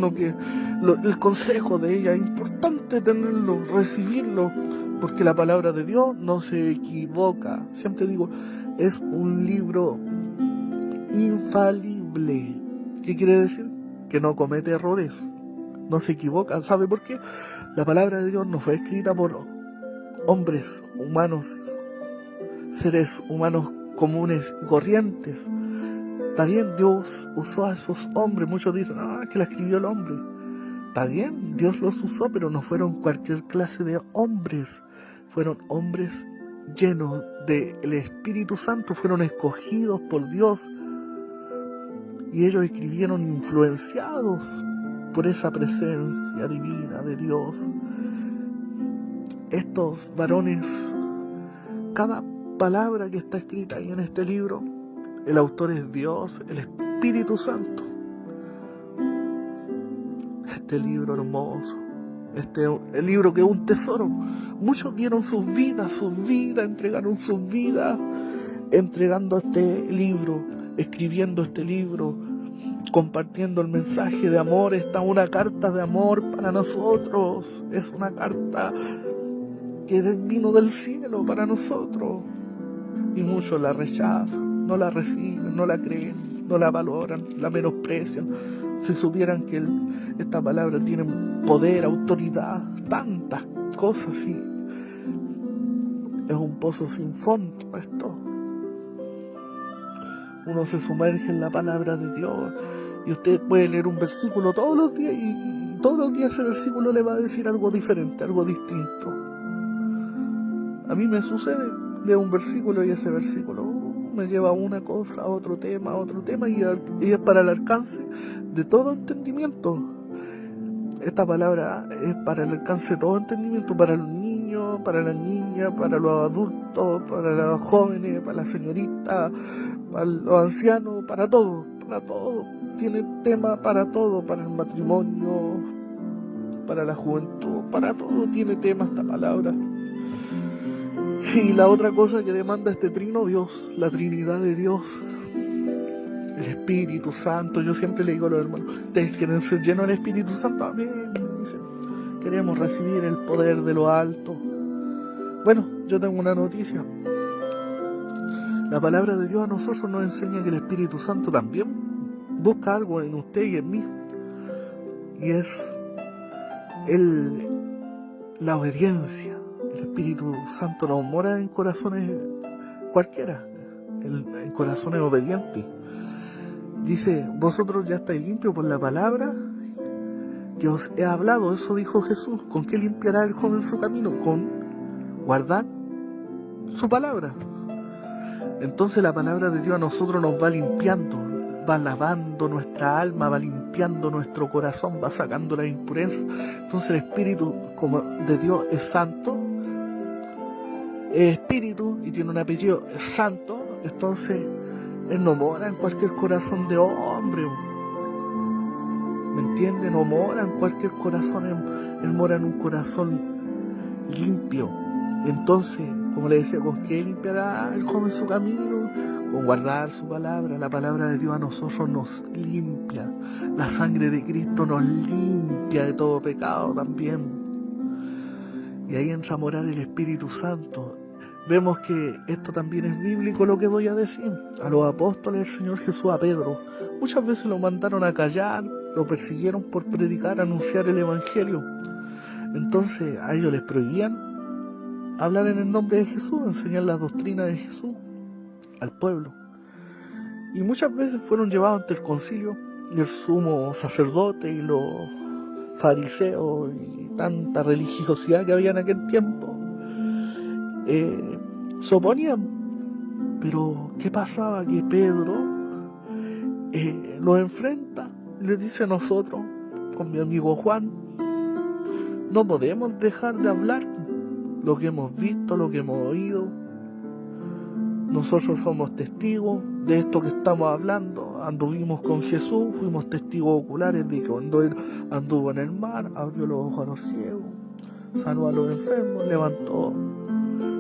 el consejo de ella? Es importante tenerlo, recibirlo, porque la palabra de Dios no se equivoca. Siempre digo, es un libro infalible. ¿Qué quiere decir? Que no comete errores, no se equivoca. ¿Sabe por qué? La palabra de Dios no fue escrita por hombres humanos, seres humanos comunes y corrientes. Está bien, Dios usó a esos hombres. Muchos dicen, que la escribió el hombre. Está bien, Dios los usó, pero no fueron cualquier clase de hombres. Fueron hombres llenos del Espíritu Santo, fueron escogidos por Dios. Y ellos escribieron influenciados por esa presencia divina de Dios. Estos varones, cada palabra que está escrita ahí en este libro, el autor es Dios, el Espíritu Santo. Este libro hermoso, el libro que es un tesoro. Muchos dieron sus vidas, entregaron sus vidas, entregando este libro, escribiendo este libro, compartiendo el mensaje de amor. Está una carta de amor para nosotros. Es una carta que vino del cielo para nosotros. Y muchos la rechazan, no la reciben, no la creen, no la valoran, la menosprecian. Si supieran que esta palabra tiene poder, autoridad, tantas cosas, sí. Es un pozo sin fondo esto. Uno se sumerge en la palabra de Dios y usted puede leer un versículo todos los días y todos los días ese versículo le va a decir algo diferente, algo distinto. A mí me sucede, leo un versículo y ese versículo me lleva a una cosa, a otro tema, y es para el alcance de todo entendimiento. Esta palabra es para el alcance de todo entendimiento, para los niños, para las niñas, para los adultos, para los jóvenes, para las señoritas, para los ancianos, para todo. Tiene tema para todo, para el matrimonio, para la juventud, para todo tiene tema esta palabra. Y la otra cosa que demanda este trino Dios, la Trinidad de Dios, el Espíritu Santo. Yo siempre le digo a los hermanos, ustedes quieren ser llenos del Espíritu Santo, amén, me dicen, queremos recibir el poder de lo alto. Bueno, yo tengo una noticia. La palabra de Dios a nosotros nos enseña que el Espíritu Santo también busca algo en usted y en mí, y es la obediencia. El Espíritu Santo no mora en corazones cualquiera, en corazones obedientes. Dice, vosotros ya estáis limpios por la palabra que os he hablado. Eso dijo Jesús. ¿Con qué limpiará el joven su camino? Con guardar su palabra. Entonces la palabra de Dios a nosotros nos va limpiando, va lavando nuestra alma, va limpiando nuestro corazón, va sacando las impurezas. Entonces el Espíritu como de Dios es santo, es Espíritu y tiene un apellido santo. Entonces Él no mora en cualquier corazón de hombre, ¿me entiende? No mora en cualquier corazón, Él mora en un corazón limpio. Entonces, como le decía, ¿con qué limpiará el joven su camino? Con guardar su palabra. La palabra de Dios a nosotros nos limpia. La sangre de Cristo nos limpia de todo pecado también. Y ahí entra a morar el Espíritu Santo. Vemos que esto también es bíblico lo que voy a decir. A los apóstoles del Señor Jesús, a Pedro, muchas veces lo mandaron a callar, lo persiguieron por predicar, anunciar el Evangelio. Entonces a ellos les prohibían hablar en el nombre de Jesús, enseñar la doctrina de Jesús al pueblo. Y muchas veces fueron llevados ante el concilio y el sumo sacerdote y fariseos y tanta religiosidad que había en aquel tiempo, se oponían. Pero ¿qué pasaba? Que Pedro lo enfrenta y le dice: nosotros, con mi amigo Juan, no podemos dejar de hablar lo que hemos visto, lo que hemos oído. Nosotros somos testigos de esto que estamos hablando. Anduvimos con Jesús, fuimos testigos oculares de que cuando Él anduvo en el mar, abrió los ojos a los ciegos, sanó a los enfermos, levantó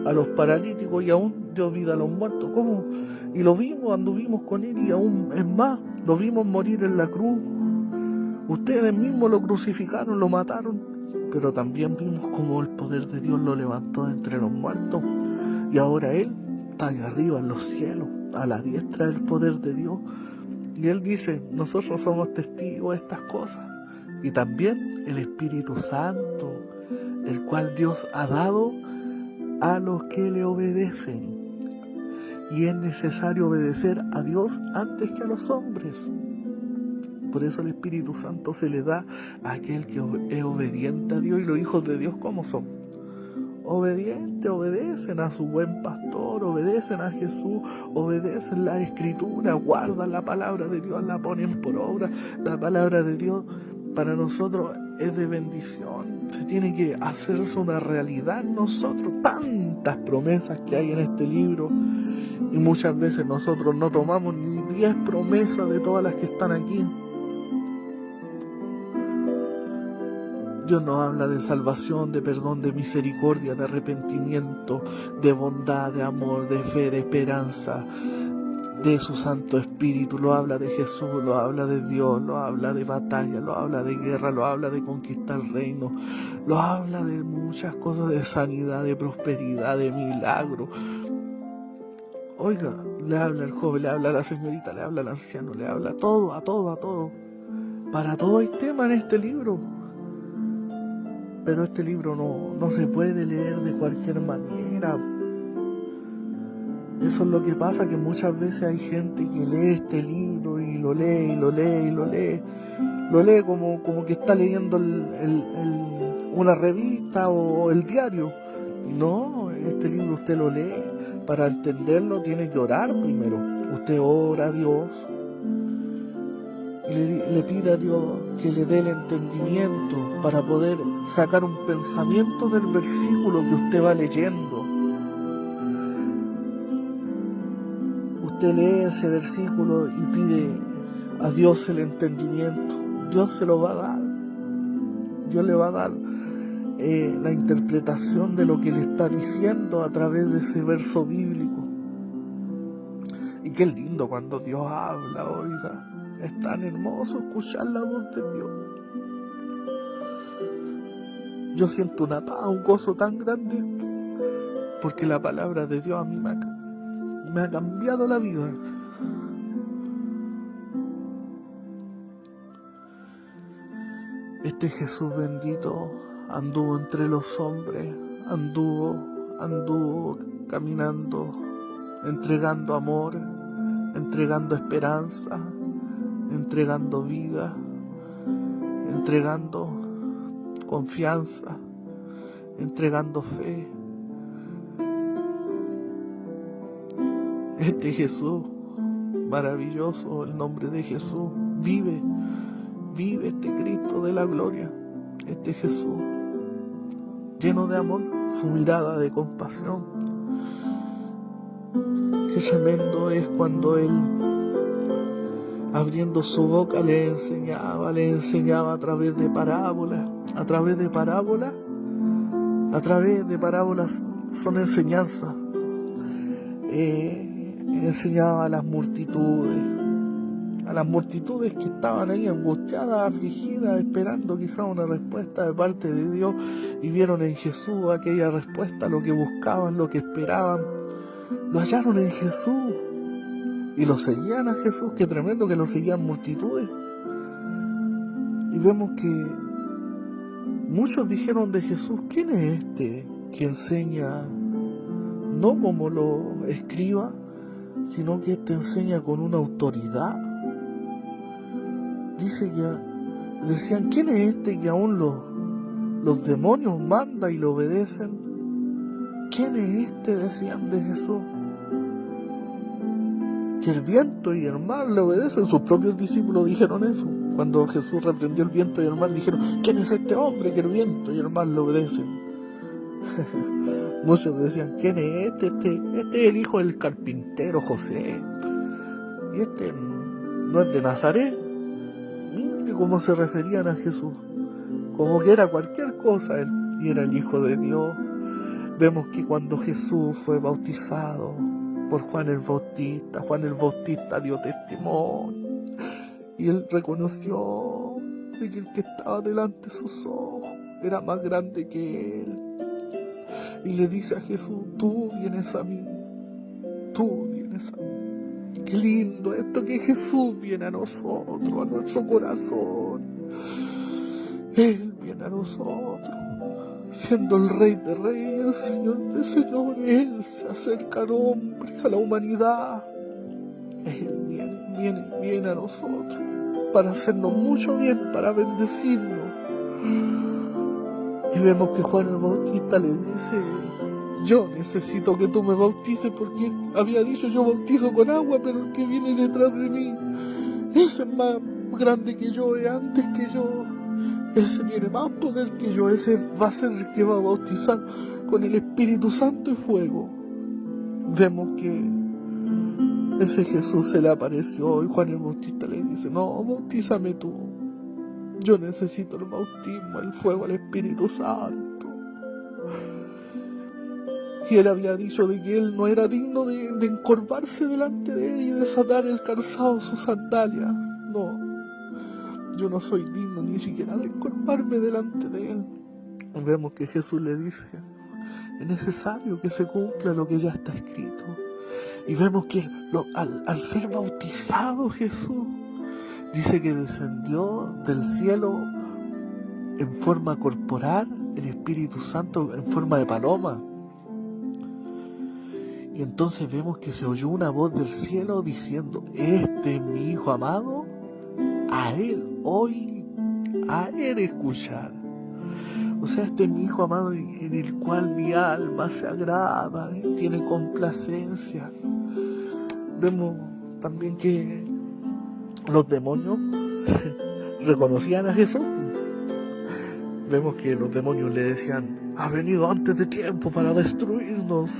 a los paralíticos y aún dio vida a los muertos. ¿Cómo? Y lo vimos, anduvimos con Él y aún es más, lo vimos morir en la cruz. Ustedes mismos lo crucificaron, lo mataron, pero también vimos cómo el poder de Dios lo levantó de entre los muertos. Y ahora Él está allá arriba en los cielos, a la diestra del poder de Dios. Y Él dice: nosotros somos testigos de estas cosas. Y también el Espíritu Santo, el cual Dios ha dado a los que le obedecen. Y es necesario obedecer a Dios antes que a los hombres. Por eso el Espíritu Santo se le da a aquel que es obediente a Dios. Y los hijos de Dios, ¿cómo son? Obedientes, obedecen a su buen pastor, obedecen a Jesús, obedecen la Escritura, guardan la palabra de Dios, la ponen por obra. La palabra de Dios para nosotros es de bendición. Se tiene que hacerse una realidad en nosotros. Tantas promesas que hay en este libro. Y muchas veces nosotros no tomamos ni 10 promesas de todas las que están aquí. Dios nos habla de salvación, de perdón, de misericordia, de arrepentimiento, de bondad, de amor, de fe, de esperanza, de su Santo Espíritu. Lo habla de Jesús, lo habla de Dios, lo habla de batalla, lo habla de guerra, lo habla de conquistar reinos, lo habla de muchas cosas, de sanidad, de prosperidad, de milagro. Oiga, le habla al joven, le habla a la señorita, le habla al anciano, le habla a todo, a todo, a todo. Para todo hay tema en este libro. Pero este libro no se puede leer de cualquier manera. Eso es lo que pasa, que muchas veces hay gente que lee este libro y lo lee, y lo lee, y lo lee. Lo lee como que está leyendo una revista o el diario. No, este libro usted lo lee. Para entenderlo tiene que orar primero. Usted ora a Dios y le pide a Dios que le dé el entendimiento para poder sacar un pensamiento del versículo que usted va leyendo. Usted lee ese versículo y pide a Dios el entendimiento. Dios se lo va a dar. Dios le va a dar la interpretación de lo que le está diciendo a través de ese verso bíblico. Y qué lindo cuando Dios habla, oiga. Es tan hermoso escuchar la voz de Dios. Yo siento una paz, un gozo tan grande, porque la palabra de Dios a mí me ha cambiado la vida. Este Jesús bendito anduvo entre los hombres, anduvo caminando, entregando amor, entregando esperanza, entregando vida, entregando confianza, entregando fe. Este Jesús maravilloso, el nombre de Jesús, vive este Cristo de la gloria, este Jesús lleno de amor, su mirada de compasión. Qué tremendo es cuando Él, abriendo su boca, le enseñaba a través de parábolas, son enseñanzas. Enseñaba a las multitudes que estaban ahí angustiadas, afligidas, esperando quizá una respuesta de parte de Dios, y vieron en Jesús aquella respuesta, lo que buscaban, lo que esperaban, lo hallaron en Jesús. Y lo seguían a Jesús. Qué tremendo que lo seguían multitudes. Y vemos que muchos dijeron de Jesús: ¿quién es este que enseña no como lo escriba, sino que este enseña con una autoridad? Dice Decían, ¿quién es este que aún los demonios mandan y le obedecen? ¿Quién es este? Decían de Jesús. Que el viento y el mar le obedecen. Sus propios discípulos dijeron eso. Cuando Jesús reprendió el viento y el mar, dijeron, ¿quién es este hombre que el viento y el mar le obedecen? Muchos decían, ¿quién es este? Este es el hijo del carpintero José. Y este no es de Nazaret. Mire cómo se referían a Jesús. Como que era cualquier cosa él, y era el Hijo de Dios. Vemos que cuando Jesús fue bautizado por Juan el Bautista dio testimonio. Y él reconoció de que el que estaba delante de sus ojos era más grande que él. Y le dice a Jesús, tú vienes a mí, tú vienes a mí. Qué lindo esto, que Jesús viene a nosotros, a nuestro corazón. Él viene a nosotros, siendo el Rey de Reyes, el Señor de Señores. Él se acerca al hombre, a la humanidad. Él viene a nosotros para hacernos mucho bien, para bendecirnos. Y vemos que Juan el Bautista le dice, yo necesito que tú me bautices, porque había dicho, yo bautizo con agua, pero el que viene detrás de mí, ese es más grande que yo, es antes que yo, ese tiene más poder que yo, ese va a ser el que va a bautizar con el Espíritu Santo y fuego. Vemos que ese Jesús se le apareció y Juan el Bautista le dice, no, bautízame tú. Yo necesito el bautismo, el fuego, el Espíritu Santo. Y él había dicho de que él no era digno de encorvarse delante de él y desatar el calzado de sus sandalias. No, yo no soy digno ni siquiera de encorvarme delante de él. Y vemos que Jesús le dice, es necesario que se cumpla lo que ya está escrito. Y vemos que al ser bautizado Jesús, dice que descendió del cielo en forma corporal el Espíritu Santo en forma de paloma. Y entonces vemos que se oyó una voz del cielo diciendo, este es mi Hijo amado, a él oí, a él escuchar. O sea, este es mi Hijo amado en el cual mi alma se agrada, tiene complacencia. Vemos también que los demonios reconocían a Jesús. Vemos que los demonios le decían, ha venido antes de tiempo para destruirnos.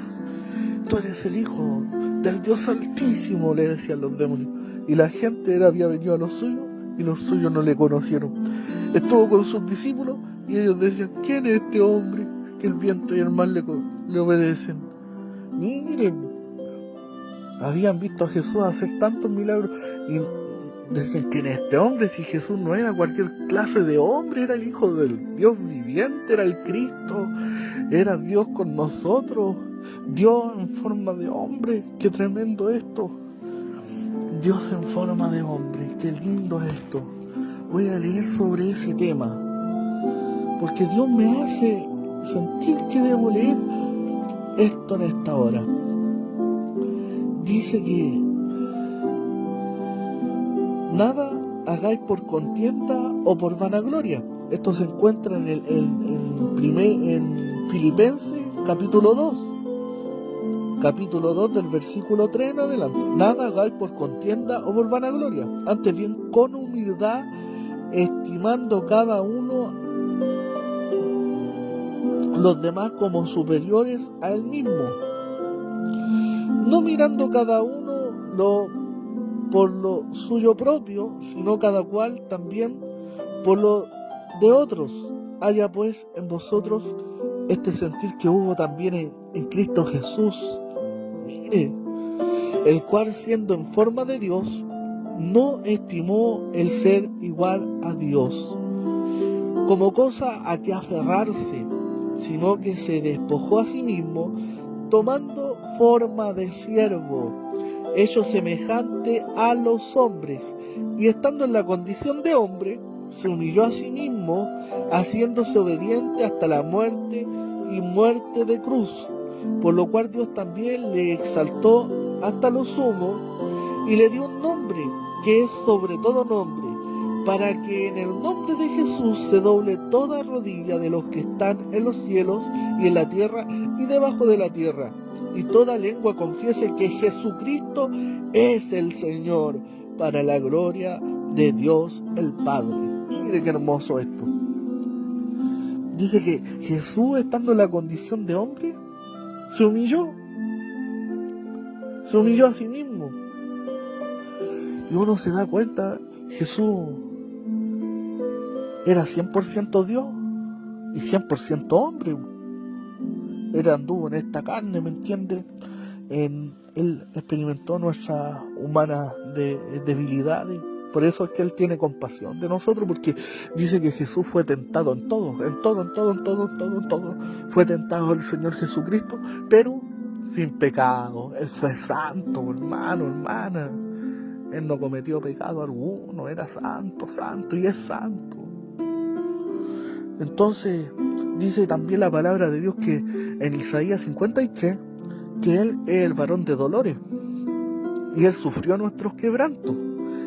Tú eres el Hijo del Dios Altísimo, le decían los demonios. Y la gente había venido a los suyos y los suyos no le conocieron. Estuvo con sus discípulos y ellos decían, ¿quién es este hombre que el viento y el mar le obedecen? Miren, habían visto a Jesús hacer tantos milagros y decían, ¿quién es este hombre? Si Jesús no era cualquier clase de hombre, era el Hijo del Dios viviente, era el Cristo, era Dios con nosotros, Dios en forma de hombre. Qué tremendo esto, Dios en forma de hombre, qué lindo esto. Voy a leer sobre ese tema, porque Dios me hace sentir que debo leer esto en esta hora. Dice que nada hagáis por contienda o por vanagloria. Esto se encuentra en Filipenses capítulo 2 del versículo 3 en adelante. Nada hagáis por contienda o por vanagloria, antes bien con humildad, estimando cada uno los demás como superiores a él mismo, no mirando cada uno por lo suyo propio, sino cada cual también por lo de otros. Haya pues en vosotros este sentir que hubo también en Cristo Jesús, mire, el cual siendo en forma de Dios, no estimó el ser igual a Dios como cosa a que aferrarse, sino que se despojó a sí mismo, tomando forma de siervo, hecho semejante a los hombres, y estando en la condición de hombre, se humilló a sí mismo, haciéndose obediente hasta la muerte y muerte de cruz, por lo cual Dios también le exaltó hasta lo sumo y le dio un nombre que es sobre todo nombre, para que en el nombre de Jesús se doble toda rodilla de los que están en los cielos y en la tierra y debajo de la tierra, y toda lengua confiese que Jesucristo es el Señor, para la gloria de Dios el Padre. Mire qué hermoso esto. Dice que Jesús, estando en la condición de hombre, se humilló a sí mismo. Y uno se da cuenta, Jesús era 100% Dios y 100% hombre. Anduvo en esta carne, ¿me entiendes? Él experimentó nuestras humanas debilidades. Por eso es que Él tiene compasión de nosotros, porque dice que Jesús fue tentado en todo. Fue tentado el Señor Jesucristo, pero sin pecado. Él fue santo, hermano, hermana. Él no cometió pecado alguno, era santo y es santo. Entonces, dice también la palabra de Dios que en Isaías 53, que Él es el varón de dolores, y Él sufrió nuestros quebrantos.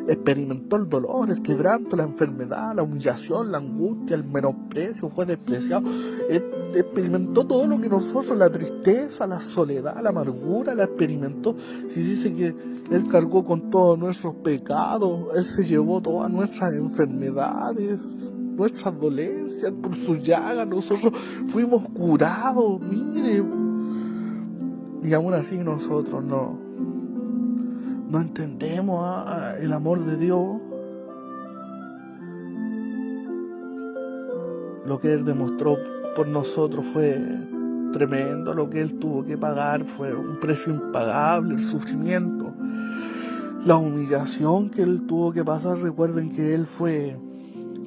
Experimentó el dolor, el quebranto, la enfermedad, la humillación, la angustia, el menosprecio, fue despreciado. Él experimentó todo lo que nosotros, la tristeza, la soledad, la amargura, la experimentó. Si dice que Él cargó con todos nuestros pecados, Él se llevó todas nuestras enfermedades, nuestras dolencias, por su llaga nosotros fuimos curados, mire. Y aún así nosotros no entendemos el amor de Dios. Lo que Él demostró por nosotros fue tremendo. Lo que Él tuvo que pagar fue un precio impagable, el sufrimiento, la humillación que Él tuvo que pasar. Recuerden que Él fue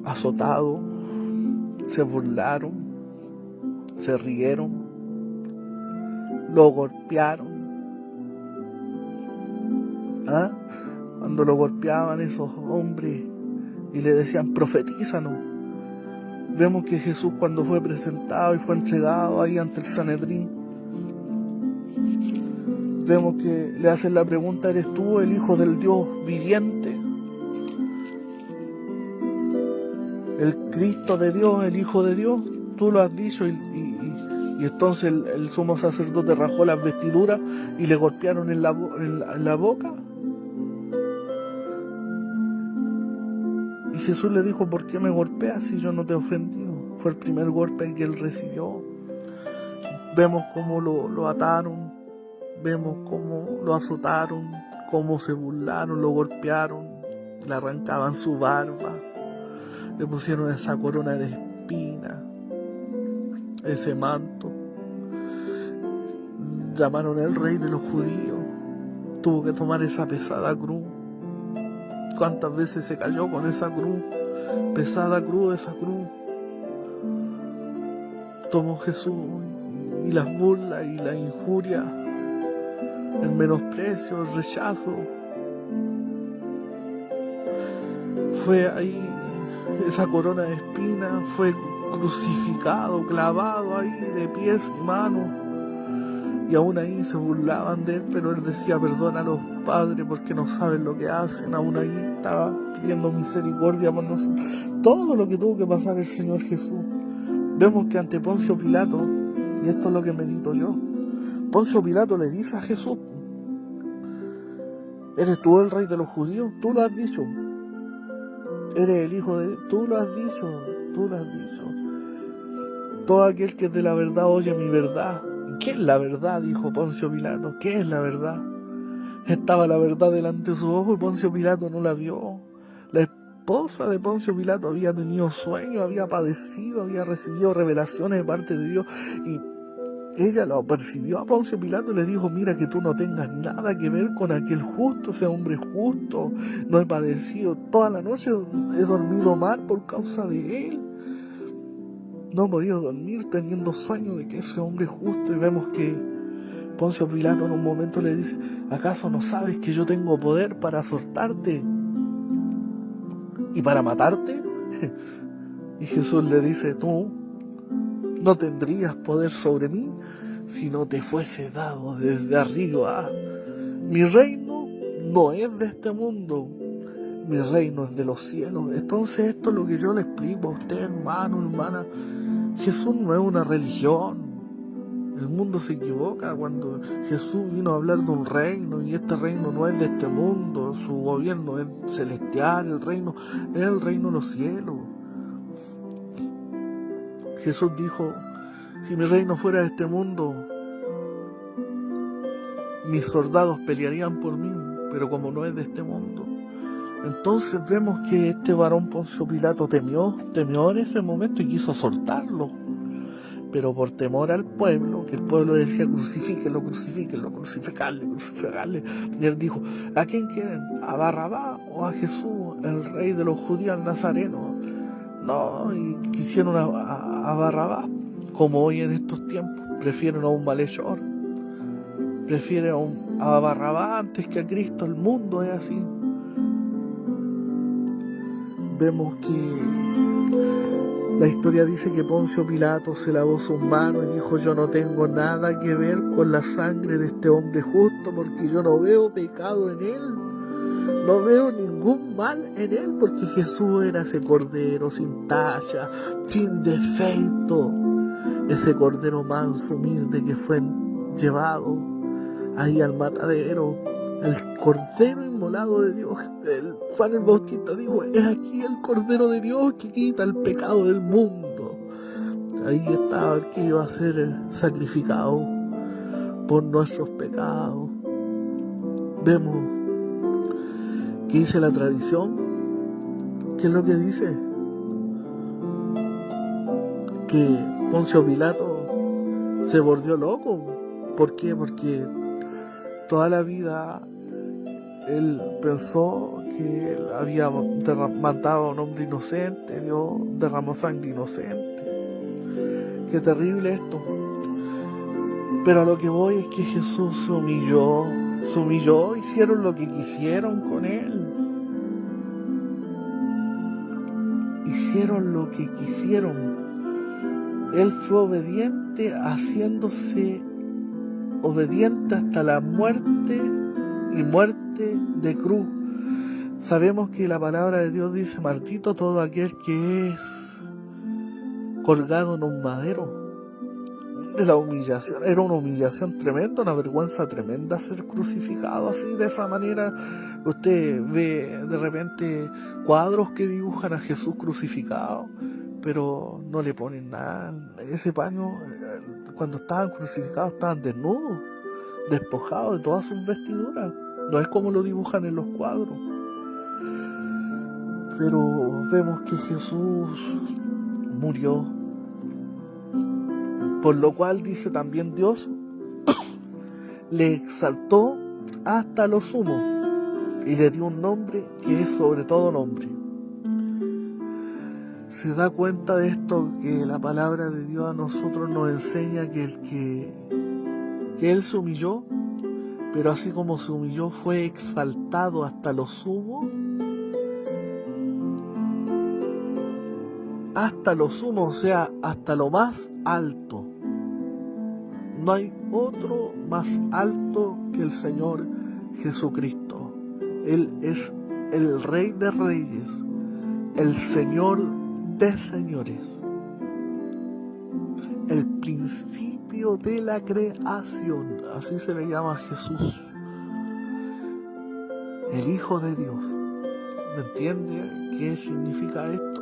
azotado, se burlaron, se rieron, lo golpearon. Cuando lo golpeaban esos hombres y le decían profetízanos, vemos que Jesús, cuando fue presentado y fue entregado ahí ante el Sanedrín, vemos que le hacen la pregunta: ¿eres tú el Hijo del Dios viviente? El Cristo de Dios, el Hijo de Dios, tú lo has dicho. Y entonces el sumo sacerdote rajó las vestiduras y le golpearon en la boca. Y Jesús le dijo: ¿por qué me golpeas si yo no te he ofendido? Fue el primer golpe que Él recibió. Vemos cómo lo ataron, vemos cómo lo azotaron, cómo se burlaron, lo golpearon, le arrancaban su barba, le pusieron esa corona de espinas, ese manto. Llamaron al Rey de los judíos, tuvo que tomar esa pesada cruz. ¿Cuántas veces se cayó con esa cruz? Pesada cruz, esa cruz. Tomó Jesús, y las burlas y la injuria, el menosprecio, el rechazo. Fue ahí esa corona de espinas, fue crucificado, clavado ahí de pies y manos. Y aún ahí se burlaban de Él, pero Él decía: perdónalos, Padre, porque no saben lo que hacen. Aún ahí estaba pidiendo misericordia por nosotros. Todo lo que tuvo que pasar el Señor Jesús. Vemos que ante Poncio Pilato, y esto es lo que medito yo, Poncio Pilato le dice a Jesús: ¿eres tú el Rey de los judíos? Tú lo has dicho. Eres el Hijo de Dios. Tú lo has dicho. Todo aquel que es de la verdad oye mi verdad. ¿Qué es la verdad?, dijo Poncio Pilato. ¿Qué es la verdad? Estaba la verdad delante de sus ojos y Poncio Pilato no la vio. La esposa de Poncio Pilato había tenido sueños, había padecido, había recibido revelaciones de parte de Dios, y ella lo percibió a Poncio Pilato y le dijo: mira, que tú no tengas nada que ver con aquel justo, ese hombre justo. No he padecido, toda la noche he dormido mal por causa de él. No he podido dormir teniendo sueño de que ese hombre es justo. Y vemos que Poncio Pilato en un momento le dice: ¿acaso no sabes que yo tengo poder para azotarte y para matarte? Y Jesús le dice: tú no tendrías poder sobre mí si no te fuese dado desde arriba. Mi reino no es de este mundo. mi reino es de los cielos. Entonces esto es lo que yo le explico a usted, hermano, hermana. Jesús no es una religión. El mundo se equivoca cuando Jesús vino a hablar de un reino, y este reino no es de este mundo, su gobierno es celestial, el reino es el reino de los cielos. Jesús dijo: si mi reino fuera de este mundo, mis soldados pelearían por mí, pero como no es de este mundo. Entonces vemos que este varón Poncio Pilato temió en ese momento y quiso soltarlo, pero por temor al pueblo, que el pueblo decía: crucifíquenlo, crucificarle. Y él dijo: ¿a quién quieren? ¿A Barrabás o a Jesús, el rey de los judíos, al Nazareno? No, y quisieron a Barrabás. Como hoy en estos tiempos prefieren a un malhechor, prefieren a Barrabás antes que a Cristo. El mundo es así. Vemos que la historia dice que Poncio Pilato se lavó sus manos y dijo: yo no tengo nada que ver con la sangre de este hombre justo, porque yo no veo pecado en él, no veo ningún mal en él, porque Jesús era ese cordero sin talla, sin defecto, ese cordero manso, humilde, que fue llevado ahí al matadero, el cordero inmolado de Dios. Juan el Bautista dijo: es aquí el cordero de Dios que quita el pecado del mundo. Ahí estaba el que iba a ser sacrificado por nuestros pecados. Vemos que dice la tradición. ¿Qué es lo que dice? Que Poncio Pilato se volvió loco. ¿Por qué? Porque toda la vida él pensó que él había matado a un hombre inocente, Dios derramó sangre inocente. Qué terrible esto. Pero a lo que voy es que Jesús se humilló, hicieron lo que quisieron con él. Hicieron lo que quisieron. Él fue obediente, haciéndose obediente hasta la muerte, y muerte de cruz. Sabemos que la palabra de Dios dice: maldito todo aquel que es colgado en un madero. De la humillación, era una humillación tremenda, una vergüenza tremenda ser crucificado así, de esa manera. Usted ve de repente cuadros que dibujan a Jesús crucificado, pero no le ponen nada. Ese paño, cuando estaban crucificados, estaban desnudos, despojados de todas sus vestiduras. No es como lo dibujan en los cuadros. Pero vemos que Jesús murió, por lo cual dice también Dios le exaltó hasta lo sumo y le dio un nombre que es sobre todo nombre. Se da cuenta de esto, que la palabra de Dios a nosotros nos enseña que Él se humilló, pero así como se humilló, fue exaltado hasta lo sumo. Hasta lo sumo, o sea, hasta lo más alto. No hay otro más alto que el Señor Jesucristo. Él es el Rey de Reyes, el Señor de Señores, el principio de la creación. Así se le llama a Jesús, el Hijo de Dios. ¿Me entiende qué significa esto?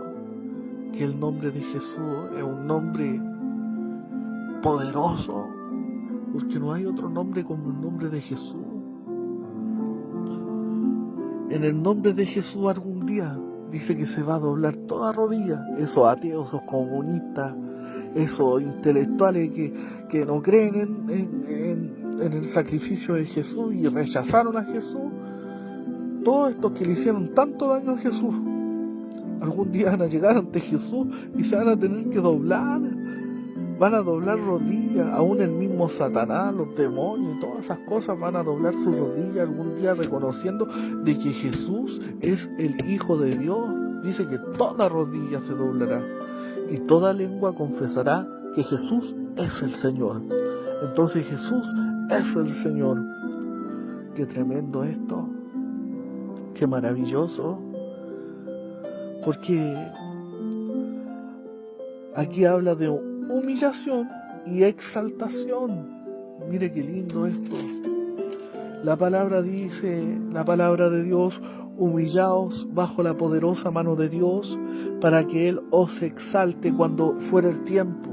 Que el nombre de Jesús es un nombre poderoso, porque no hay otro nombre como el nombre de Jesús. En el nombre de Jesús algún día dice que se va a doblar toda rodilla. Esos ateos, esos comunistas, esos intelectuales que no creen en el sacrificio de Jesús y rechazaron a Jesús, todos estos que le hicieron tanto daño a Jesús, algún día van a llegar ante Jesús y se van a tener que doblar. Van a doblar rodillas. Aún el mismo Satanás, los demonios y todas esas cosas van a doblar sus rodillas algún día, reconociendo de que Jesús es el Hijo de Dios. Dice que toda rodilla se doblará y toda lengua confesará que Jesús es el Señor. Entonces Jesús es el Señor. Qué tremendo esto, qué maravilloso. Porque aquí habla de humillación y exaltación. Mire qué lindo esto. La palabra dice, la palabra de Dios, humillaos bajo la poderosa mano de Dios para que Él os exalte cuando fuera el tiempo.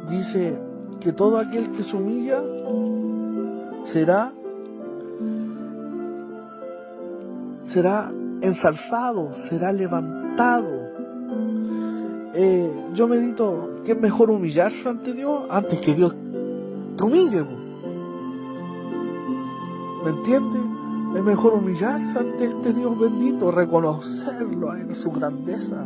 Dice que todo aquel que se humilla será ensalzado, será levantado. Yo medito que es mejor humillarse ante Dios antes que Dios te humille. ¿Me entiendes? Es mejor humillarse ante este Dios bendito, reconocerlo en su grandeza.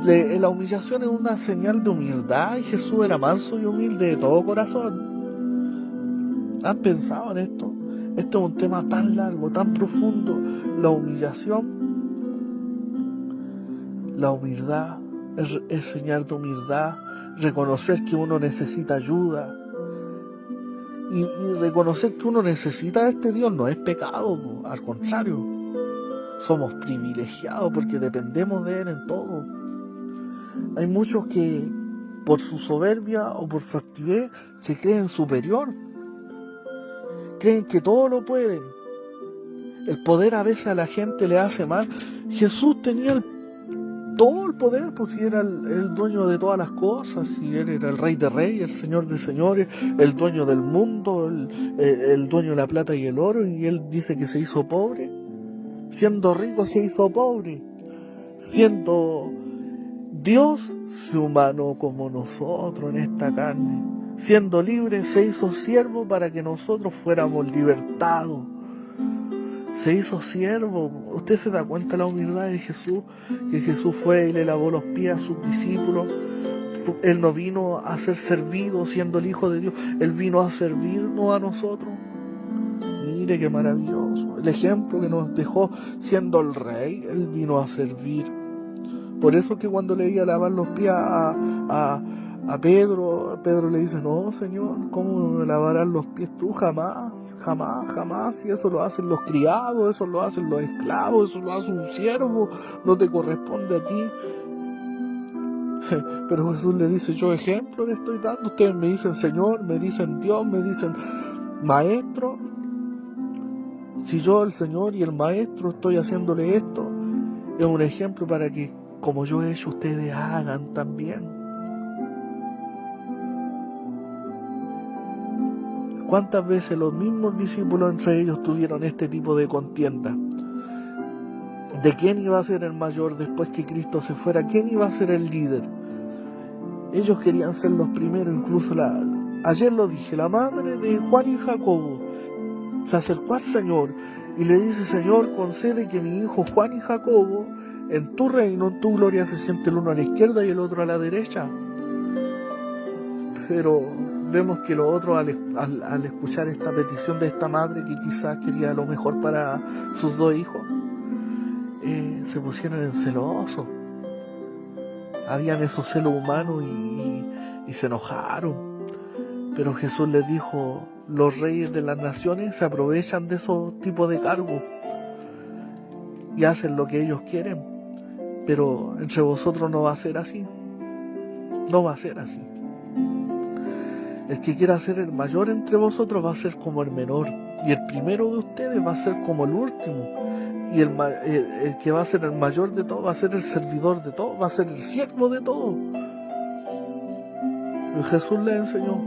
La humillación es una señal de humildad y Jesús era manso y humilde de todo corazón. ¿Han pensado en esto? Este es un tema tan largo, tan profundo. La humillación, la humildad es señal de humildad, reconocer que uno necesita ayuda. Y reconocer que uno necesita de este Dios no es pecado, al contrario, somos privilegiados porque dependemos de Él en todo. Hay muchos que por su soberbia o por su altivez se creen superior, creen que todo lo pueden. El poder a veces a la gente le hace mal. Jesús tenía todo el poder, pues si era el dueño de todas las cosas, si Él era el Rey de Reyes, el Señor de Señores, el dueño del mundo, el dueño de la plata y el oro, y Él dice que se hizo pobre. Siendo rico se hizo pobre. Siendo Dios se humanó como nosotros en esta carne. Siendo libre se hizo siervo para que nosotros fuéramos libertados. Se hizo siervo. Usted se da cuenta de la humildad de Jesús, que Jesús fue y le lavó los pies a sus discípulos. Él no vino a ser servido siendo el Hijo de Dios, Él vino a servirnos a nosotros. Mire qué maravilloso, el ejemplo que nos dejó siendo el Rey, Él vino a servir. Por eso que cuando le iba a lavar los pies a Pedro le dice, no, Señor, ¿cómo me lavarás los pies tú? Jamás, jamás, jamás. Y eso lo hacen los criados, eso lo hacen los esclavos, eso lo hace un siervo, no te corresponde a ti. Pero Jesús le dice, yo ejemplo le estoy dando. Ustedes me dicen Señor, me dicen Dios, me dicen Maestro. Si yo, el Señor y el Maestro, estoy haciéndole esto, es un ejemplo para que, como yo he hecho, ustedes hagan también. ¿Cuántas veces los mismos discípulos entre ellos tuvieron este tipo de contienda? ¿De quién iba a ser el mayor después que Cristo se fuera? ¿Quién iba a ser el líder? Ellos querían ser los primeros, incluso ayer lo dije, la madre de Juan y Jacobo se acercó al Señor y le dice, Señor, concede que mi hijo Juan y Jacobo en tu reino, en tu gloria, se siente el uno a la izquierda y el otro a la derecha. Pero vemos que los otros al escuchar esta petición de esta madre, que quizás quería lo mejor para sus dos hijos, se pusieron en celosos. Habían esos celos humanos y se enojaron. Pero Jesús les dijo, los reyes de las naciones se aprovechan de esos tipos de cargos y hacen lo que ellos quieren. Pero entre vosotros no va a ser así. No va a ser así. El que quiera ser el mayor entre vosotros va a ser como el menor. Y el primero de ustedes va a ser como el último. Y el que va a ser el mayor de todos va a ser el servidor de todos, va a ser el siervo de todos. Y Jesús le enseñó.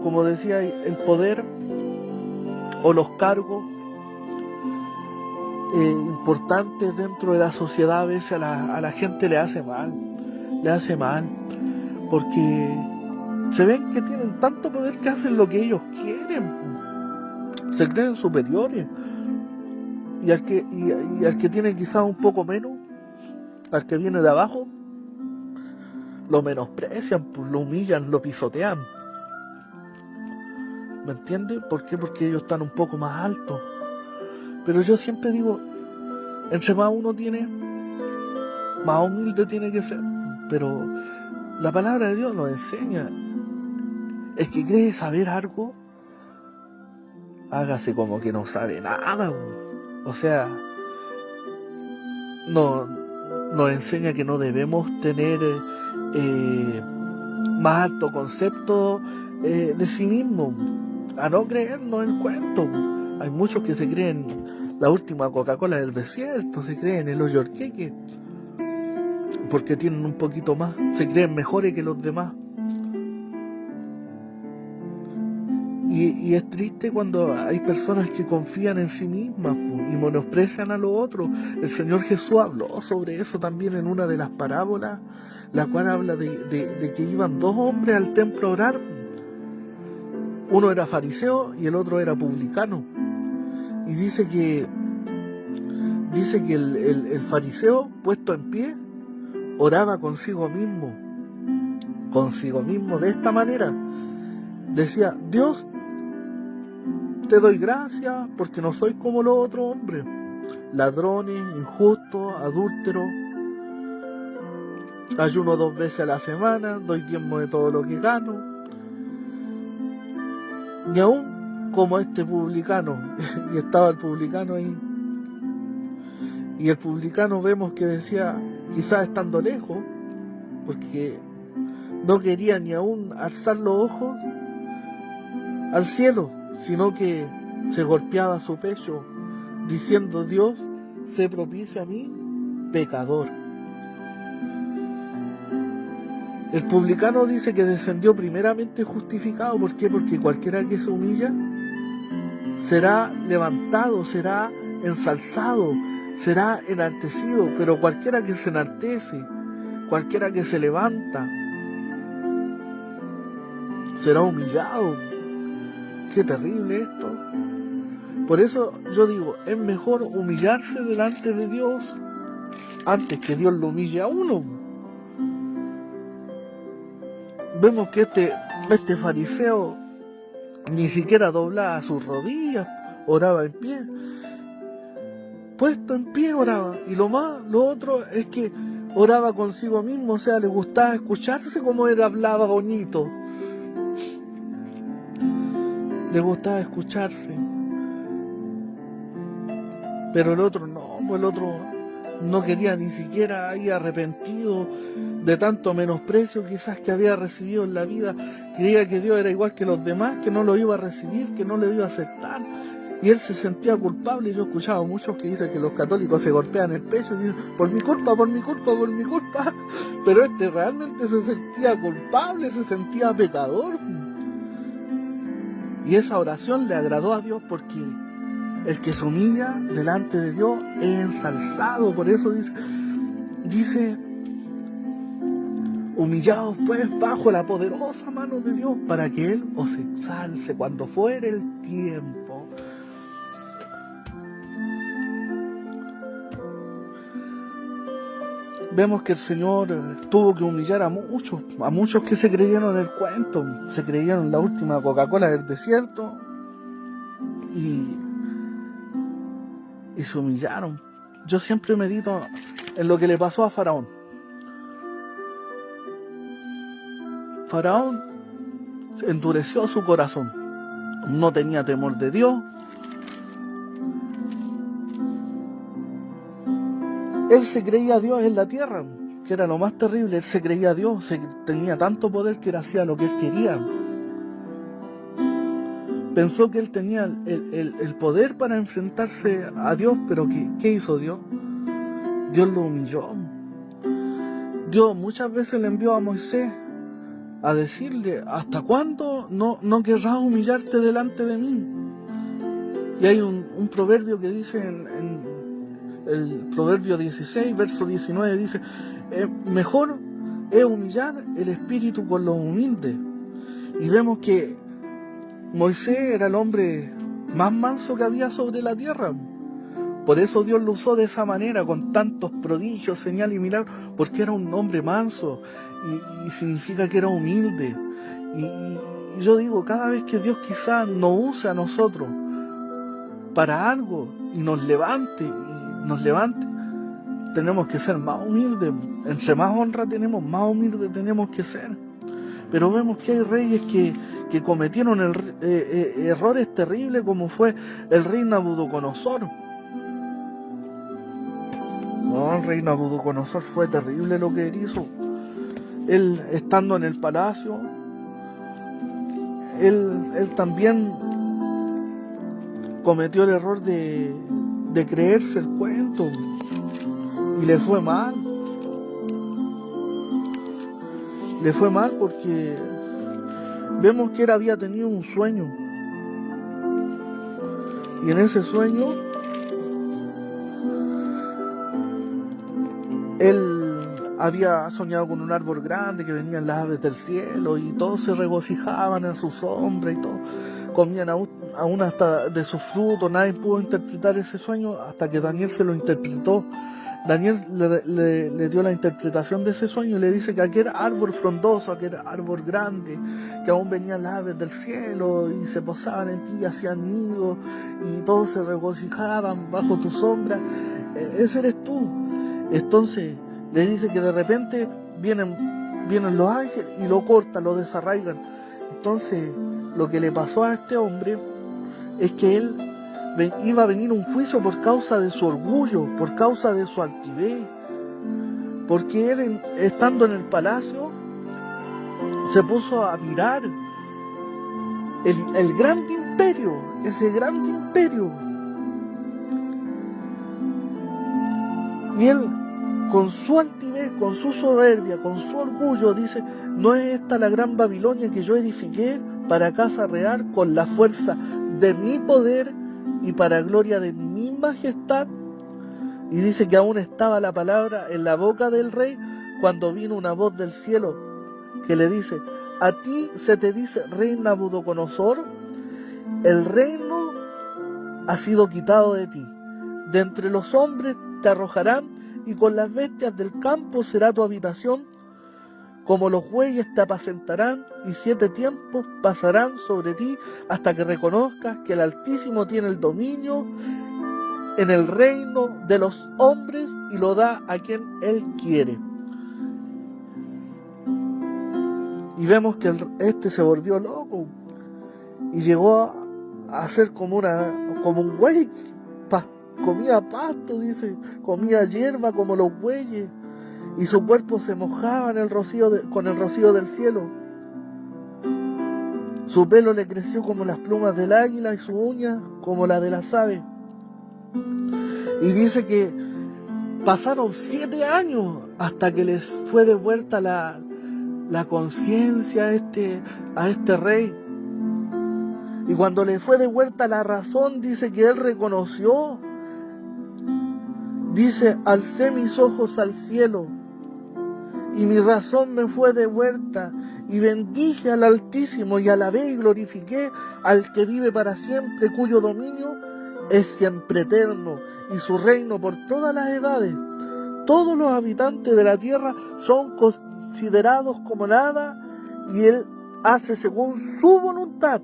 Como decía, el poder o los cargos importantes dentro de la sociedad a veces a la gente le hace mal. Le hace mal. Porque se ven que tienen tanto poder que hacen lo que ellos quieren. Se creen superiores. Y al que tiene quizás un poco menos, al que viene de abajo, lo menosprecian, lo humillan, lo pisotean. ¿Me entiendes? ¿Por qué? Porque ellos están un poco más altos. Pero yo siempre digo, entre más uno tiene, más humilde tiene que ser. Pero la palabra de Dios nos enseña. El que cree saber algo, hágase como que no sabe nada. O sea, nos enseña que no debemos tener más alto concepto de sí mismo, a no creernos el cuento. Hay muchos que se creen la última Coca-Cola del desierto, se creen el hoyo queque, porque tienen un poquito más, se creen mejores que los demás. Y es triste cuando hay personas que confían en sí mismas y menosprecian a los otros. El Señor Jesús habló sobre eso también en una de las parábolas, la cual habla de que iban dos hombres al templo a orar. Uno era fariseo y el otro era publicano. Y dice que el fariseo, puesto en pie, oraba consigo mismo de esta manera. Decía: Dios, te doy gracias porque no soy como los otros hombres, ladrones, injustos, adúlteros. Ayuno 2 veces a la semana, doy diezmo de todo lo que gano. Y aún como este publicano, y estaba el publicano ahí, y el publicano vemos que decía, quizás estando lejos, porque no quería ni aún alzar los ojos al cielo, sino que se golpeaba su pecho diciendo: Dios, sé propicio a mí, pecador. El publicano dice que descendió primeramente justificado. ¿Por qué? Porque cualquiera que se humilla será levantado, será ensalzado, será enaltecido, pero cualquiera que se enaltece, cualquiera que se levanta, será humillado. Qué terrible esto. Por eso yo digo, es mejor humillarse delante de Dios antes que Dios lo humille a uno. Vemos que este fariseo ni siquiera doblaba sus rodillas, oraba en pie. Puesto en pie oraba. Y lo otro es que oraba consigo mismo, o sea, le gustaba escucharse como él hablaba bonito. Le gustaba escucharse. Pero el otro no, pues el otro no quería ni siquiera ir arrepentido de tanto menosprecio quizás que había recibido en la vida. Creía que Dios era igual que los demás, que no lo iba a recibir, que no lo iba a aceptar. Y él se sentía culpable. Yo he escuchado a muchos que dicen que los católicos se golpean el pecho y dicen: por mi culpa, por mi culpa, por mi culpa. Pero realmente se sentía culpable, se sentía pecador. Y esa oración le agradó a Dios, porque el que se humilla delante de Dios es ensalzado. Por eso dice: humillaos pues bajo la poderosa mano de Dios, para que Él os exalce cuando fuere el tiempo. Vemos que el Señor tuvo que humillar a muchos que se creyeron el cuento, se creyeron la última Coca-Cola del desierto y se humillaron. Yo siempre medito en lo que le pasó a Faraón. Faraón endureció su corazón, no tenía temor de Dios. Él se creía Dios en la tierra, que era lo más terrible. Él se creía Dios, tenía tanto poder que él hacía lo que él quería. Pensó que él tenía el poder para enfrentarse a Dios, pero ¿qué hizo Dios? Dios lo humilló. Dios muchas veces le envió a Moisés a decirle: ¿hasta cuándo no querrás humillarte delante de mí? Y hay un proverbio que dice en el proverbio 16, verso 19, dice: mejor es humillar el espíritu con los humildes. Y vemos que Moisés era el hombre más manso que había sobre la tierra. Por eso Dios lo usó de esa manera, con tantos prodigios, señales y milagros, porque era un hombre manso y significa que era humilde. Y yo digo, cada vez que Dios quizás nos use a nosotros para algo y nos levante, tenemos que ser más humildes. Entre más honra tenemos, más humildes tenemos que ser. Pero vemos que hay reyes que cometieron errores terribles, como fue el rey Nabucodonosor. No, el rey Nabucodonosor fue terrible lo que él hizo. Él, estando en el palacio, él también cometió el error de creerse el cuento, y le fue mal. Le fue mal porque vemos que él había tenido un sueño, y en ese sueño él había soñado con un árbol grande, que venían las aves del cielo y todos se regocijaban en su sombra y todo, comían aún hasta de sus frutos. Nadie pudo interpretar ese sueño hasta que Daniel se lo interpretó. Daniel le dio la interpretación de ese sueño y le dice que aquel árbol frondoso, aquel árbol grande, que aún venían las aves del cielo y se posaban en ti y hacían nido y todos se regocijaban bajo tu sombra, ese eres tú. Entonces le dice que de repente vienen los ángeles y lo cortan, lo desarraigan. Entonces lo que le pasó a este hombre es que él iba a venir un juicio por causa de su orgullo, por causa de su altivez, porque él, estando en el palacio, se puso a mirar el gran imperio, ese gran imperio, y él, con su altivez, con su soberbia, con su orgullo, dice: ¿no es esta la gran Babilonia que yo edifiqué para casa real con la fuerza de mi poder y para gloria de mi majestad? Y dice que aún estaba la palabra en la boca del rey cuando vino una voz del cielo que le dice: a ti se te dice, rey Nabucodonosor, el reino ha sido quitado de ti, de entre los hombres te arrojarán, y con las bestias del campo será tu habitación, como los bueyes te apacentarán, y 7 tiempos pasarán sobre ti hasta que reconozcas que el Altísimo tiene el dominio en el reino de los hombres y lo da a quien Él quiere. Y vemos que este se volvió loco y llegó a ser como un buey. Comía pasto, dice, comía hierba como los bueyes, y su cuerpo se mojaba en con el rocío del cielo. Su pelo le creció como las plumas del águila y sus uñas como las de las aves. Y dice que pasaron 7 años hasta que les fue devuelta la conciencia a este rey. Y cuando le fue devuelta la razón, dice que él reconoció. Dice: alcé mis ojos al cielo y mi razón me fue devuelta, y bendije al Altísimo y alabé y glorifiqué al que vive para siempre, cuyo dominio es siempre eterno y su reino por todas las edades. Todos los habitantes de la tierra son considerados como nada, y él hace según su voluntad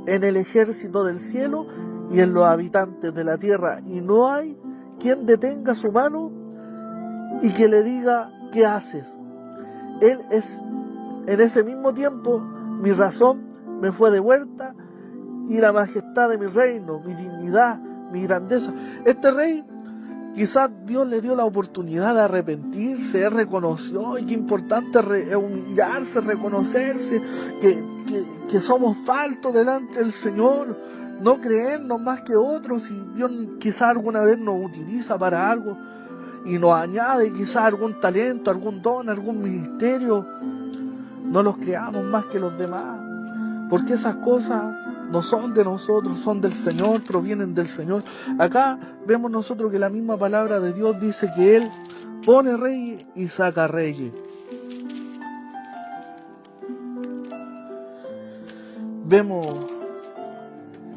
en el ejército del cielo y en los habitantes de la tierra, y no hay quien detenga su mano y que le diga: ¿qué haces? Él es, en ese mismo tiempo, mi razón me fue devuelta, y la majestad de mi reino, mi dignidad, mi grandeza. Este rey, quizás Dios le dio la oportunidad de arrepentirse. Él reconoció, y qué importante es humillarse, reconocerse que somos faltos delante del Señor, no creernos más que otros, y Dios quizás alguna vez nos utiliza para algo y nos añade quizás algún talento, algún don, algún ministerio. No los creamos más que los demás, porque esas cosas no son de nosotros, son del Señor, provienen del Señor. Acá vemos nosotros que la misma palabra de Dios dice que Él pone reyes y saca reyes. Vemos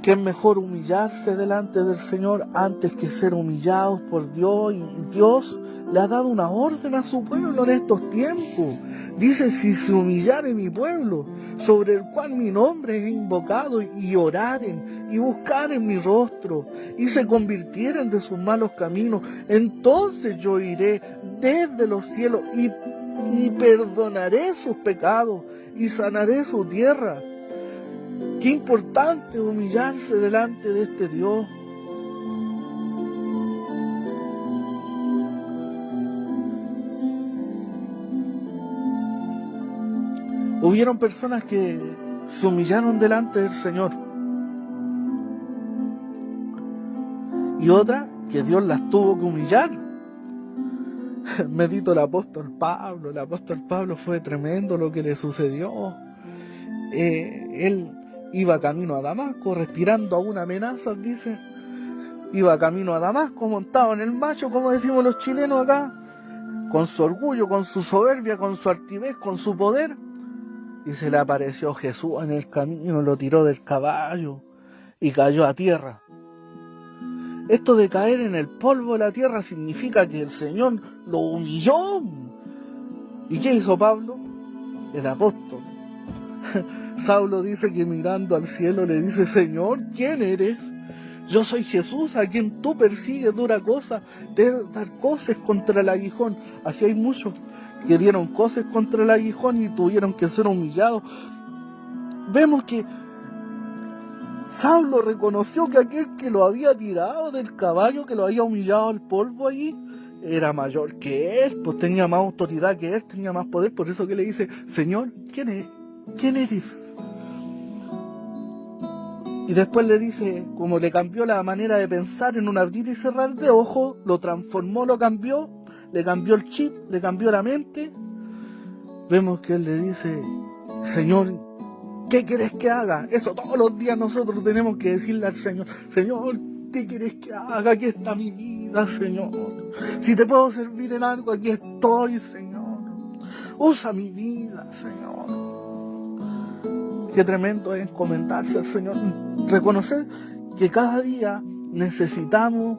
que es mejor humillarse delante del Señor antes que ser humillados por Dios, y Dios le ha dado una orden a su pueblo en estos tiempos. Dice: si se humillare mi pueblo, sobre el cual mi nombre es invocado, y oraren y buscaren mi rostro, y se convirtieren de sus malos caminos, entonces yo iré desde los cielos y y perdonaré sus pecados y sanaré su tierra. Qué importante humillarse delante de este Dios. Hubieron personas que se humillaron delante del Señor y otras que Dios las tuvo que humillar. Medito el apóstol Pablo. El apóstol Pablo fue tremendo lo que le sucedió. Él iba camino a Damasco, respirando aún amenazas, dice. Iba camino a Damasco, montado en el macho, como decimos los chilenos acá, con su orgullo, con su soberbia, con su altivez, con su poder. Y se le apareció Jesús en el camino, lo tiró del caballo y cayó a tierra. Esto de caer en el polvo de la tierra significa que el Señor lo humilló. ¿Y qué hizo Pablo? El apóstol. Saulo dice que mirando al cielo le dice: Señor, ¿quién eres? Yo soy Jesús, a quien tú persigues dura cosa, de dar coces contra el aguijón. Así hay muchos que dieron coces contra el aguijón y tuvieron que ser humillados. Vemos que Saulo reconoció que aquel que lo había tirado del caballo, que lo había humillado al polvo allí, era mayor que él, pues tenía más autoridad que él, tenía más poder. Por eso que le dice: Señor, ¿quién es? ¿Quién eres? Y después le dice, como le cambió la manera de pensar en un abrir y cerrar de ojos, lo transformó, lo cambió, le cambió el chip, le cambió la mente. Vemos que él le dice: Señor, ¿qué quieres que haga? Eso todos los días nosotros tenemos que decirle al Señor: Señor, ¿qué quieres que haga? Aquí está mi vida, Señor. Si te puedo servir en algo, aquí estoy, Señor. Usa mi vida, Señor. Qué tremendo es encomendarse al Señor. Reconocer que cada día necesitamos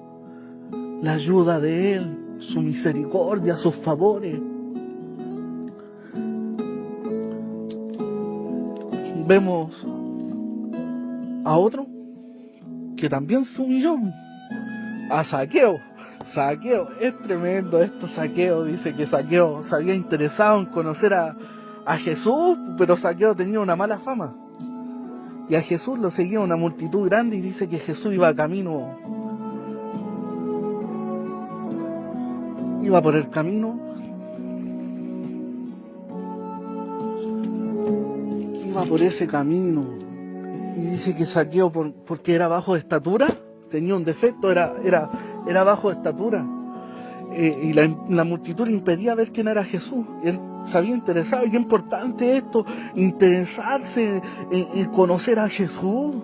la ayuda de Él, su misericordia, sus favores. Vemos a otro que también se humilló, a Zaqueo. Zaqueo, es tremendo esto. Zaqueo dice que Zaqueo se había interesado en conocer a Jesús, pero Zaqueo tenía una mala fama. Y a Jesús lo seguía una multitud grande, y dice que Jesús iba por el camino, iba por ese camino, y dice que Zaqueo, porque era bajo de estatura, tenía un defecto, era bajo de estatura, y la multitud le impedía ver quién era Jesús. Él se había interesado, y qué importante esto, interesarse en conocer a Jesús.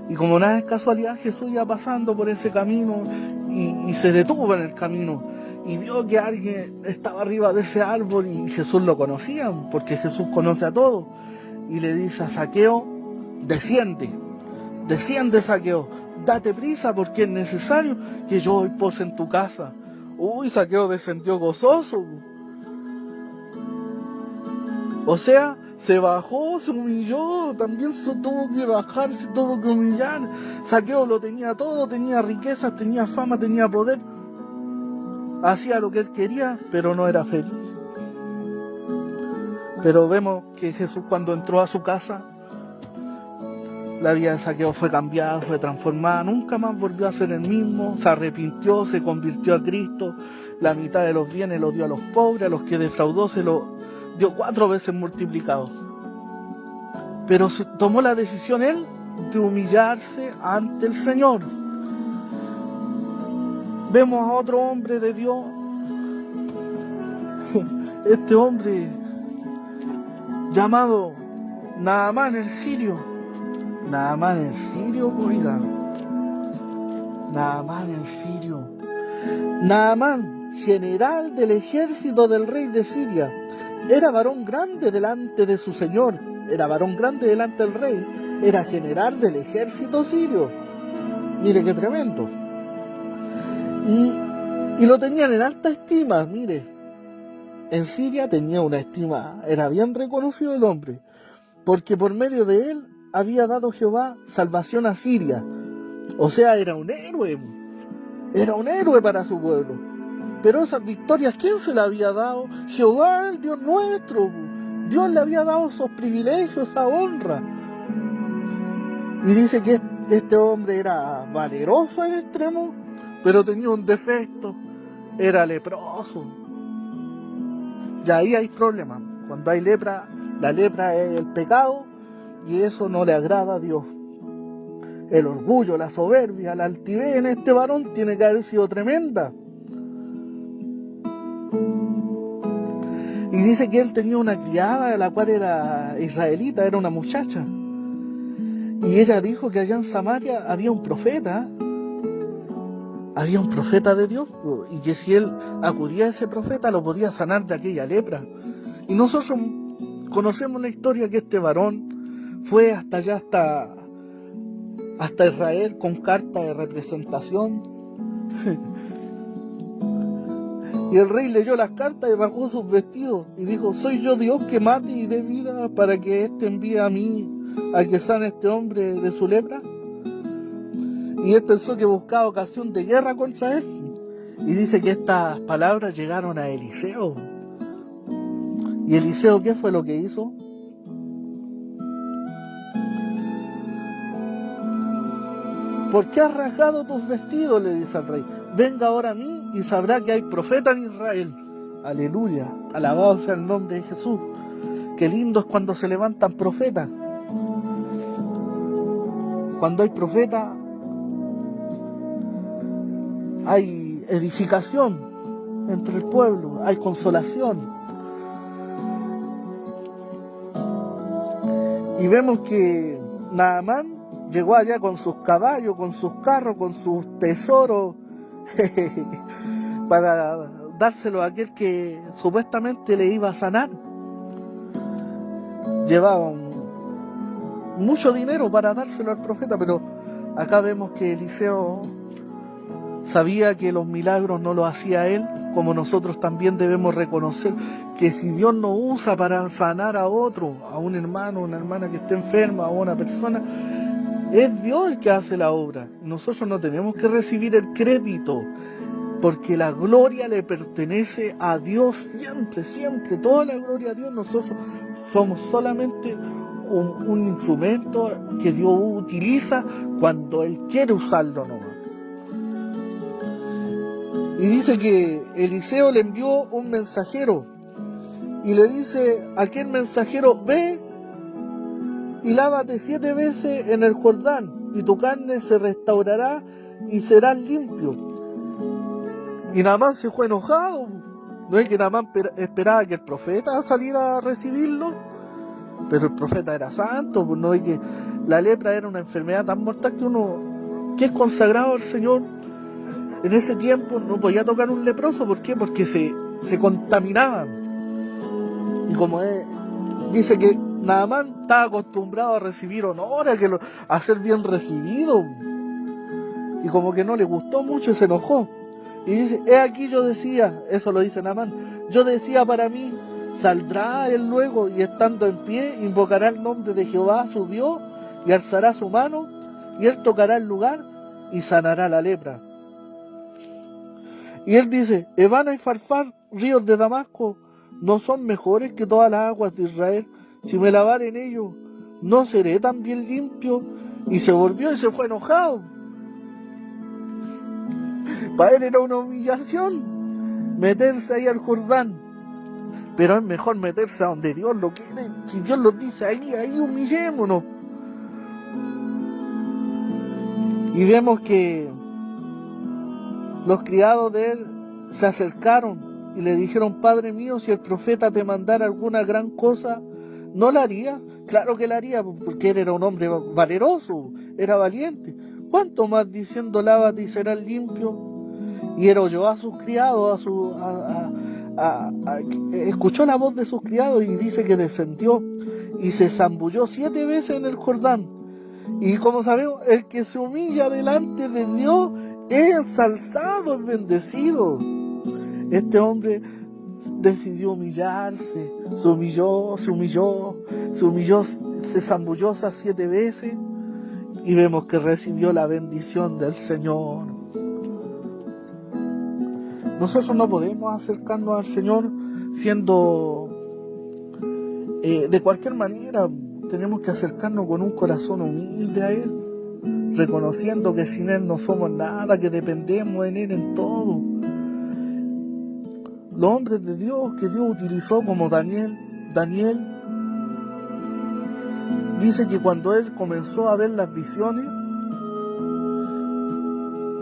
Y como nada es casualidad, Jesús iba pasando por ese camino y se detuvo en el camino y vio que alguien estaba arriba de ese árbol, y Jesús lo conocía, porque Jesús conoce a todos, y le dice a Zaqueo: desciende, Zaqueo, date prisa, porque es necesario que yo hoy pose en tu casa. Uy, Zaqueo descendió gozoso. O sea, se bajó, se humilló, también se tuvo que bajar, se tuvo que humillar. Zaqueo lo tenía todo, tenía riquezas, tenía fama, tenía poder. Hacía lo que él quería, pero no era feliz. Pero vemos que Jesús, cuando entró a su casa, la vida de Zaqueo fue cambiada, fue transformada, nunca más volvió a ser el mismo, se arrepintió, se convirtió a Cristo, la mitad de los bienes los dio a los pobres, a los que defraudó se los dio 4 veces multiplicado. Pero tomó la decisión él de humillarse ante el Señor. Vemos a otro hombre de Dios, este hombre llamado Naamán el sirio. Naamán el sirio, oiga. Naamán el sirio. Naamán, general del ejército del rey de Siria, era varón grande delante de su señor, era varón grande delante del rey, era general del ejército sirio. Mire qué tremendo. Y lo tenían en alta estima, mire. En Siria tenía una estima, era bien reconocido el hombre, porque por medio de él había dado Jehová salvación a Siria. O sea, era un héroe para su pueblo. Pero esas victorias, ¿quién se las había dado? Jehová, el Dios nuestro. Dios le había dado esos privilegios, esa honra. Y dice que este hombre era valeroso en extremo, pero tenía un defecto, era leproso. Y ahí hay problemas. Cuando hay lepra, la lepra es el pecado y eso no le agrada a Dios. El orgullo, la soberbia, la altivez en este varón tiene que haber sido tremenda. Y dice que él tenía una criada, la cual era israelita, era una muchacha. Y ella dijo que allá en Samaria había un profeta de Dios, y que si él acudía a ese profeta lo podía sanar de aquella lepra. Y nosotros conocemos la historia que este varón fue hasta allá, hasta Israel con carta de representación. Y el rey leyó las cartas y rasgó sus vestidos y dijo: ¿soy yo Dios que mate y dé vida para que éste envíe a mí a que sane a este hombre de su lepra? Y él pensó que buscaba ocasión de guerra contra él. Y dice que estas palabras llegaron a Eliseo. ¿Y Eliseo qué fue lo que hizo? ¿Por qué has rasgado tus vestidos?, le dice al rey. Venga ahora a mí y sabrá que hay profeta en Israel. Aleluya, alabado sea el nombre de Jesús. Qué lindo es cuando se levantan profetas. Cuando hay profeta, hay edificación entre el pueblo, hay consolación. Y vemos que Naamán llegó allá con sus caballos, con sus carros, con sus tesoros, para dárselo a aquel que supuestamente le iba a sanar. Llevaba mucho dinero para dárselo al profeta, pero acá vemos que Eliseo sabía que los milagros no los hacía él, como nosotros también debemos reconocer que si Dios nos usa para sanar a otro, a un hermano, una hermana que esté enferma, o a una persona, es Dios el que hace la obra. Nosotros no tenemos que recibir el crédito, porque la gloria le pertenece a Dios siempre, siempre. Toda la gloria a Dios. Nosotros somos solamente un instrumento que Dios utiliza cuando Él quiere usarlo nomás. Y dice que Eliseo le envió un mensajero y le dice a aquel mensajero: ve y lávate 7 veces en el Jordán y tu carne se restaurará y serás limpio. Y Naamán se fue enojado. No es que Naamán esperaba que el profeta saliera a recibirlo, pero el profeta era santo. No es que la lepra era una enfermedad tan mortal que uno que es consagrado al Señor en ese tiempo no podía tocar un leproso. ¿Por qué? Porque se contaminaban. Y como dice que Naamán estaba acostumbrado a recibir honor, a ser bien recibido, y como que no le gustó mucho y se enojó. Y dice: he aquí yo decía, eso lo dice Naamán, yo decía para mí, saldrá él luego y estando en pie invocará el nombre de Jehová su Dios y alzará su mano y él tocará el lugar y sanará la lepra. Y él dice: Evana y Farfar, ríos de Damasco, ¿no son mejores que todas las aguas de Israel? Si me lavare en ellos, ¿no seré también limpio? Y se volvió y se fue enojado. Para él era una humillación meterse ahí al Jordán. Pero es mejor meterse a donde Dios lo quiere. Si Dios lo dice, ahí humillémonos. Y vemos que los criados de él se acercaron y le dijeron: Padre mío, si el profeta te mandara alguna gran cosa, ¿no la haría? Claro que la haría, porque él era un hombre valeroso, era valiente. ¿Cuánto más diciendo: lávate y serás limpio? Y él oyó a sus criados, escuchó la voz de sus criados y dice que descendió y se zambulló 7 veces en el Jordán. Y como sabemos, el que se humilla delante de Dios es ensalzado, es bendecido. Este hombre decidió humillarse, se humilló, se zambulló esas 7 veces y vemos que recibió la bendición del Señor. Nosotros no podemos acercarnos al Señor siendo de cualquier manera. Tenemos que acercarnos con un corazón humilde a Él, reconociendo que sin Él no somos nada, que dependemos en Él en todo. Los hombres de Dios que Dios utilizó como Daniel dice que cuando él comenzó a ver las visiones,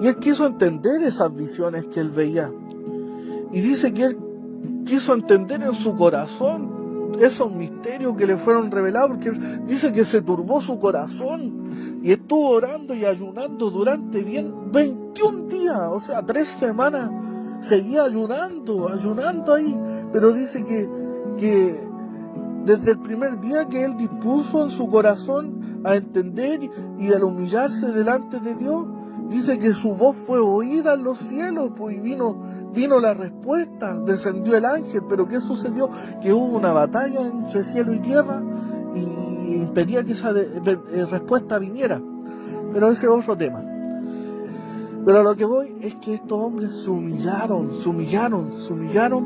y él quiso entender esas visiones que él veía, y dice que él quiso entender en su corazón esos misterios que le fueron revelados, porque dice que se turbó su corazón y estuvo orando y ayunando durante 21 días, o sea, 3 semanas seguía ayunando ahí, pero dice que desde el primer día que él dispuso en su corazón a entender y al humillarse delante de Dios, dice que su voz fue oída en los cielos, pues, y vino la respuesta, descendió el ángel. Pero ¿qué sucedió? Que hubo una batalla entre cielo y tierra y impedía que esa respuesta viniera. Pero ese es otro tema. Pero a lo que voy es que estos hombres se humillaron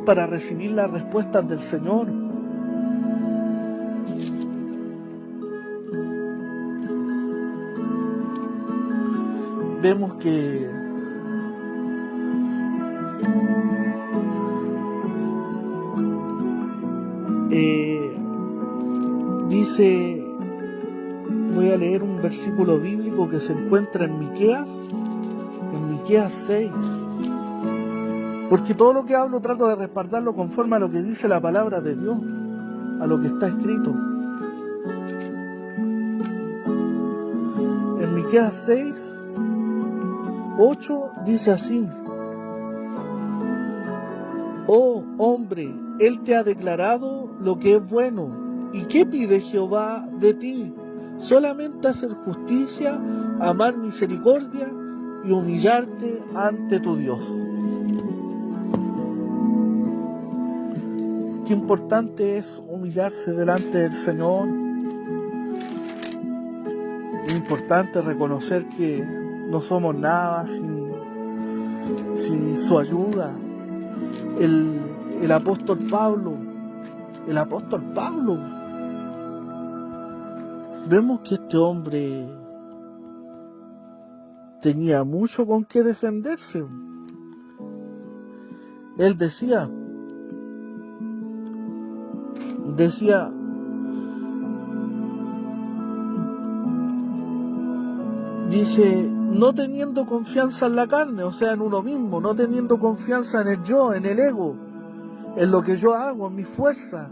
para recibir las respuestas del Señor. Vemos que dice, voy a leer un versículo bíblico que se encuentra en Miqueas 6, porque todo lo que hablo trato de respaldarlo conforme a lo que dice la palabra de Dios, a lo que está escrito. En Miqueas 6, 8 dice así: oh hombre, Él te ha declarado lo que es bueno. ¿Y qué pide Jehová de ti? Solamente hacer justicia, amar misericordia y humillarte ante tu Dios. Qué importante es humillarse delante del Señor. Es importante reconocer que no somos nada sin su ayuda. El apóstol Pablo, vemos que este hombre tenía mucho con qué defenderse. Él decía, dice, no teniendo confianza en la carne, o sea, en uno mismo, no teniendo confianza en el yo, en el ego, en lo que yo hago, en mi fuerza,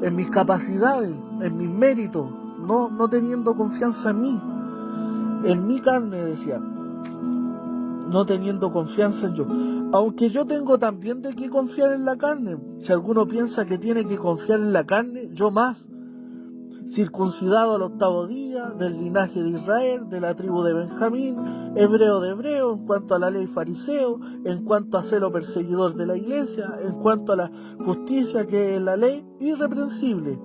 en mis capacidades, en mis méritos, no teniendo confianza en mí, en mi carne, decía, no teniendo confianza en yo. Aunque yo tengo también de qué confiar en la carne. Si alguno piensa que tiene que confiar en la carne, yo más. Circuncidado al 8º día, del linaje de Israel, de la tribu de Benjamín, hebreo de hebreo, en cuanto a la ley fariseo, en cuanto a celo perseguidor de la iglesia, en cuanto a la justicia que es la ley, irreprensible.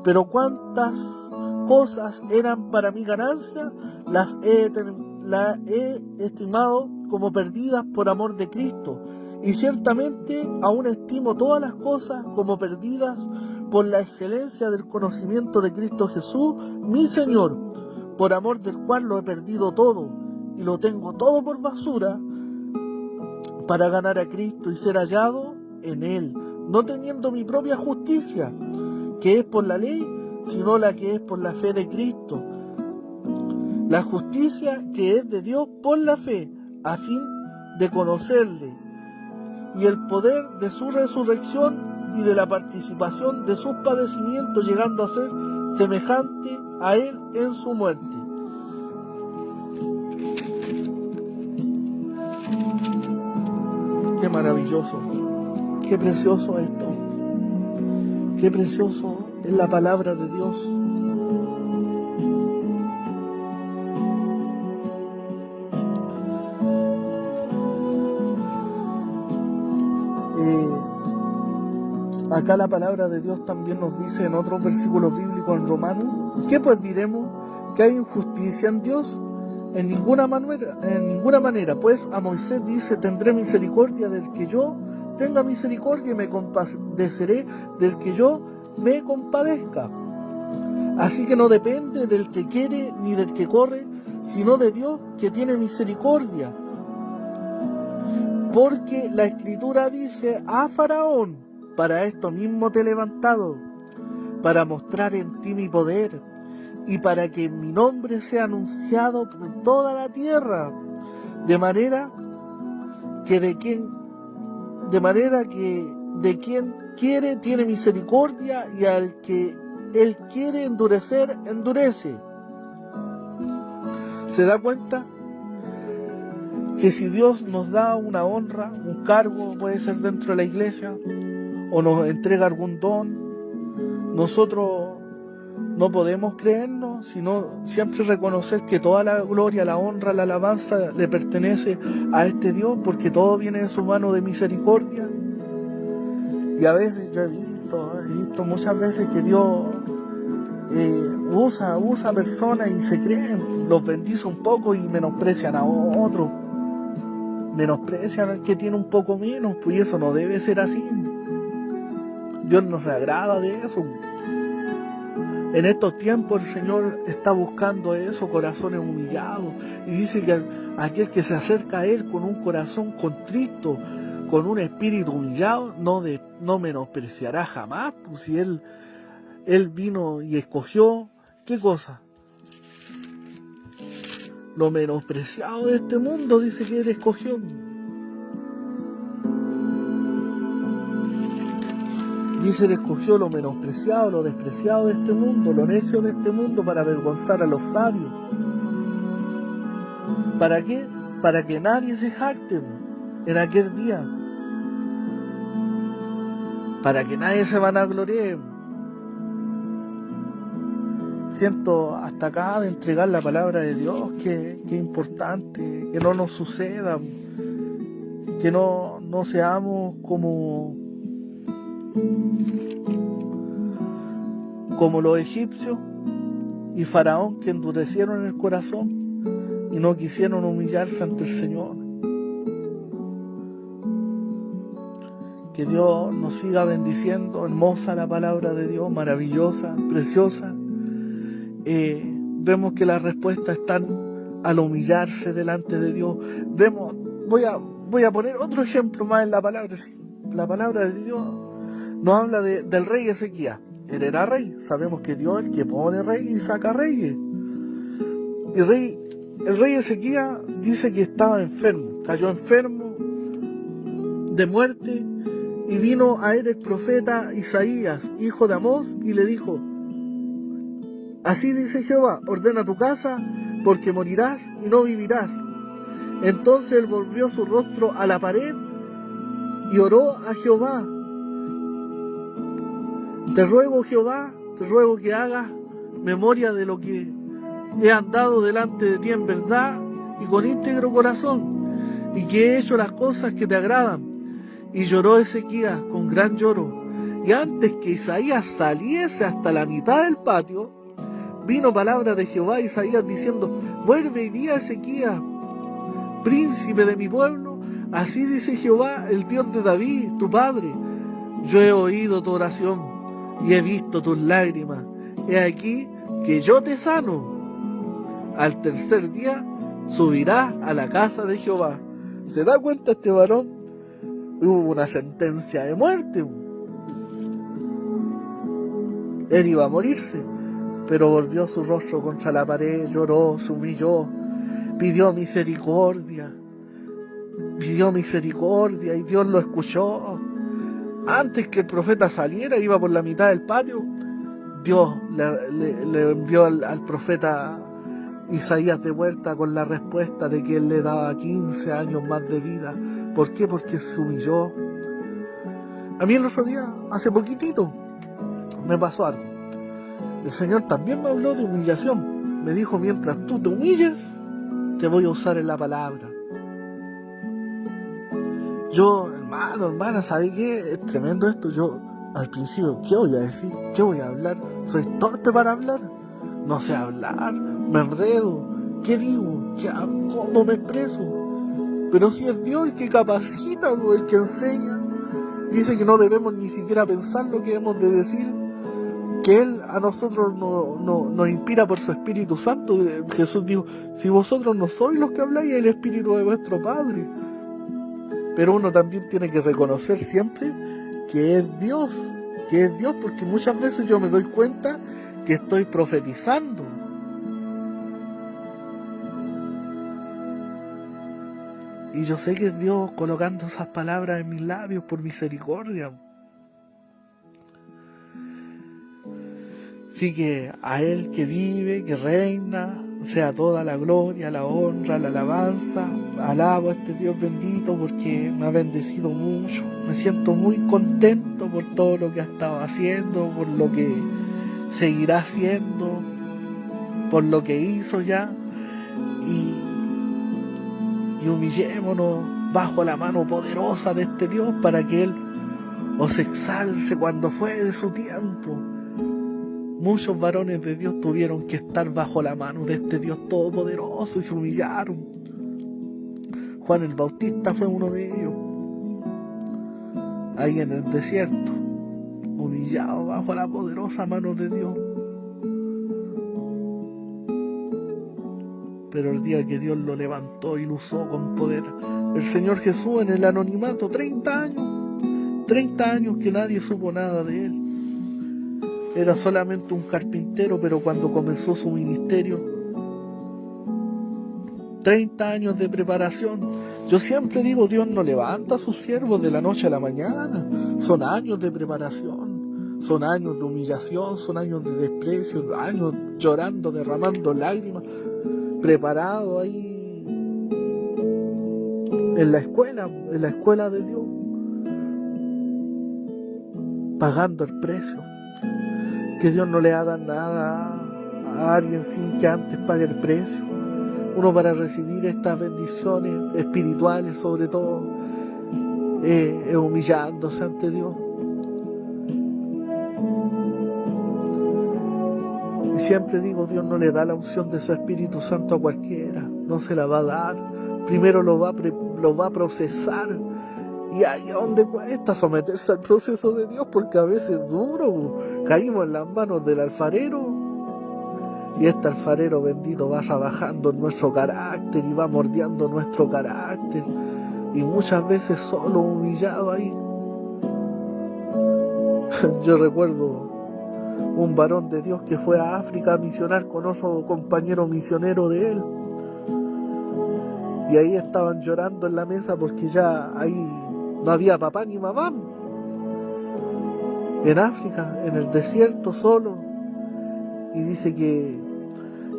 Pero cuántas cosas eran para mi ganancia, las he estimado como perdidas por amor de Cristo, y ciertamente aún estimo todas las cosas como perdidas por la excelencia del conocimiento de Cristo Jesús, mi Señor, por amor del cual lo he perdido todo, y lo tengo todo por basura, para ganar a Cristo y ser hallado en Él, no teniendo mi propia justicia, que es por la ley, sino la que es por la fe de Cristo, la justicia que es de Dios por la fe, a fin de conocerle, y el poder de su resurrección y de la participación de sus padecimientos, llegando a ser semejante a Él en su muerte. Qué maravilloso, qué precioso esto, qué precioso es la palabra de Dios. Acá la palabra de Dios también nos dice en otros versículos bíblicos en Romanos, ¿qué pues diremos? ¿Que hay injusticia en Dios? En ninguna manera, pues a Moisés dice, tendré misericordia del que yo tenga misericordia y me compadeceré del que yo me compadezca. Así que no depende del que quiere ni del que corre, sino de Dios que tiene misericordia. Porque la Escritura dice a Faraón, para esto mismo te he levantado, para mostrar en ti mi poder, y para que mi nombre sea anunciado por toda la tierra, de manera que de quien quiere tiene misericordia, y al que él quiere endurecer, endurece. ¿Se da cuenta? Que si Dios nos da una honra, un cargo, puede ser dentro de la iglesia, o nos entrega algún don, nosotros no podemos creernos, sino siempre reconocer que toda la gloria, la honra, la alabanza le pertenece a este Dios, porque todo viene de su mano de misericordia. Y a veces yo he visto muchas veces que Dios usa personas y se creen, los bendice un poco y menosprecian a otros, menosprecian al que tiene un poco menos, pues eso no debe ser así. Dios no se agrada de eso. En estos tiempos el Señor está buscando eso, corazones humillados, y dice que aquel que se acerca a Él con un corazón contrito, con un espíritu humillado, no menospreciará jamás, pues si Él vino y escogió, ¿qué cosa? Lo menospreciado de este mundo, dice que Él escogió. Dice, Él escogió lo menospreciado, lo despreciado de este mundo, lo necio de este mundo, para avergonzar a los sabios. ¿Para qué? Para que nadie se jacte en aquel día. Para que nadie se vanaglorie. Siento hasta acá de entregar la palabra de Dios, que es importante, que no nos suceda, que no seamos como los egipcios y Faraón, que endurecieron el corazón y no quisieron humillarse ante el Señor. Que Dios nos siga bendiciendo. Hermosa la palabra de Dios, maravillosa, preciosa. Vemos que las respuestas están al humillarse delante de Dios. Voy a poner otro ejemplo más en la palabra. La palabra de Dios nos habla del rey Ezequías. Él era rey. Sabemos que Dios es el que pone rey y saca reyes. El rey Ezequías dice que estaba enfermo, cayó enfermo de muerte, y vino a él el profeta Isaías, hijo de Amós, y le dijo: así dice Jehová, ordena tu casa, porque morirás y no vivirás. Entonces él volvió su rostro a la pared y oró a Jehová: te ruego, Jehová, te ruego que hagas memoria de lo que he andado delante de ti en verdad y con íntegro corazón, y que he hecho las cosas que te agradan. Y lloró Ezequías con gran lloro. Y antes que Isaías saliese hasta la mitad del patio, vino palabra de Jehová a Isaías diciendo: vuelve y di a Ezequías, príncipe de mi pueblo, así dice Jehová, el Dios de David, tu padre: yo he oído tu oración y he visto tus lágrimas. He aquí que yo te sano. Al tercer día subirás a la casa de Jehová. ¿Se da cuenta este varón? Hubo una sentencia de muerte. Él iba a morirse, pero volvió su rostro contra la pared, lloró, se humilló, pidió misericordia, y Dios lo escuchó. Antes que el profeta saliera, iba por la mitad del patio, Dios le envió al profeta Isaías de vuelta con la respuesta de que él le daba 15 años más de vida. ¿Por qué? Porque se humilló. A mí el otro día, hace poquitito, me pasó algo. El Señor también me habló de humillación. Me dijo: mientras tú te humilles, te voy a usar en la palabra. Yo, hermana, ¿sabes qué? Es tremendo esto. Yo, al principio, ¿qué voy a decir? ¿Qué voy a hablar? ¿Soy torpe para hablar? No sé hablar, me enredo. ¿Qué digo? ¿Cómo me expreso? Pero si es Dios el que capacita, el que enseña, dice que no debemos ni siquiera pensar lo que hemos de decir, que Él a nosotros nos inspira por su Espíritu Santo. Jesús dijo, si vosotros no sois los que habláis, el Espíritu de vuestro Padre. Pero uno también tiene que reconocer siempre que es Dios, porque muchas veces yo me doy cuenta que estoy profetizando. Y yo sé que es Dios colocando esas palabras en mis labios por misericordia. Así que a Él que vive, que reina, sea toda la gloria, la honra, la alabanza. Alabo a este Dios bendito porque me ha bendecido mucho. Me siento muy contento por todo lo que ha estado haciendo, por lo que seguirá haciendo, por lo que hizo ya. Y humillémonos bajo la mano poderosa de este Dios para que Él os exalce cuando fuere su tiempo. Muchos varones de Dios tuvieron que estar bajo la mano de este Dios todopoderoso y se humillaron. Juan el Bautista fue uno de ellos, ahí en el desierto, humillado bajo la poderosa mano de Dios. Pero el día que Dios lo levantó y lo usó con poder, el Señor Jesús en el anonimato, 30 años que nadie supo nada de Él. Era solamente un carpintero, pero cuando comenzó su ministerio, 30 años de preparación. Yo siempre digo, Dios no levanta a sus siervos de la noche a la mañana. Son años de preparación, son años de humillación, son años de desprecio, años llorando, derramando lágrimas, preparado ahí en la escuela de Dios, pagando el precio. Que Dios no le haga nada a alguien sin que antes pague el precio. Uno para recibir estas bendiciones espirituales sobre todo es humillándose ante Dios. Y siempre digo, Dios no le da la unción de su Espíritu Santo a cualquiera, no se la va a dar. Primero lo va a procesar. Y ahí es donde cuesta someterse al proceso de Dios, porque a veces es duro. Caímos en las manos del alfarero y este alfarero bendito va trabajando en nuestro carácter y va mordiendo nuestro carácter, y muchas veces solo humillado ahí. Yo recuerdo un varón de Dios que fue a África a misionar con otro compañero misionero de él, y ahí estaban llorando en la mesa porque ya ahí no había papá ni mamá. En África, en el desierto solo. Y dice que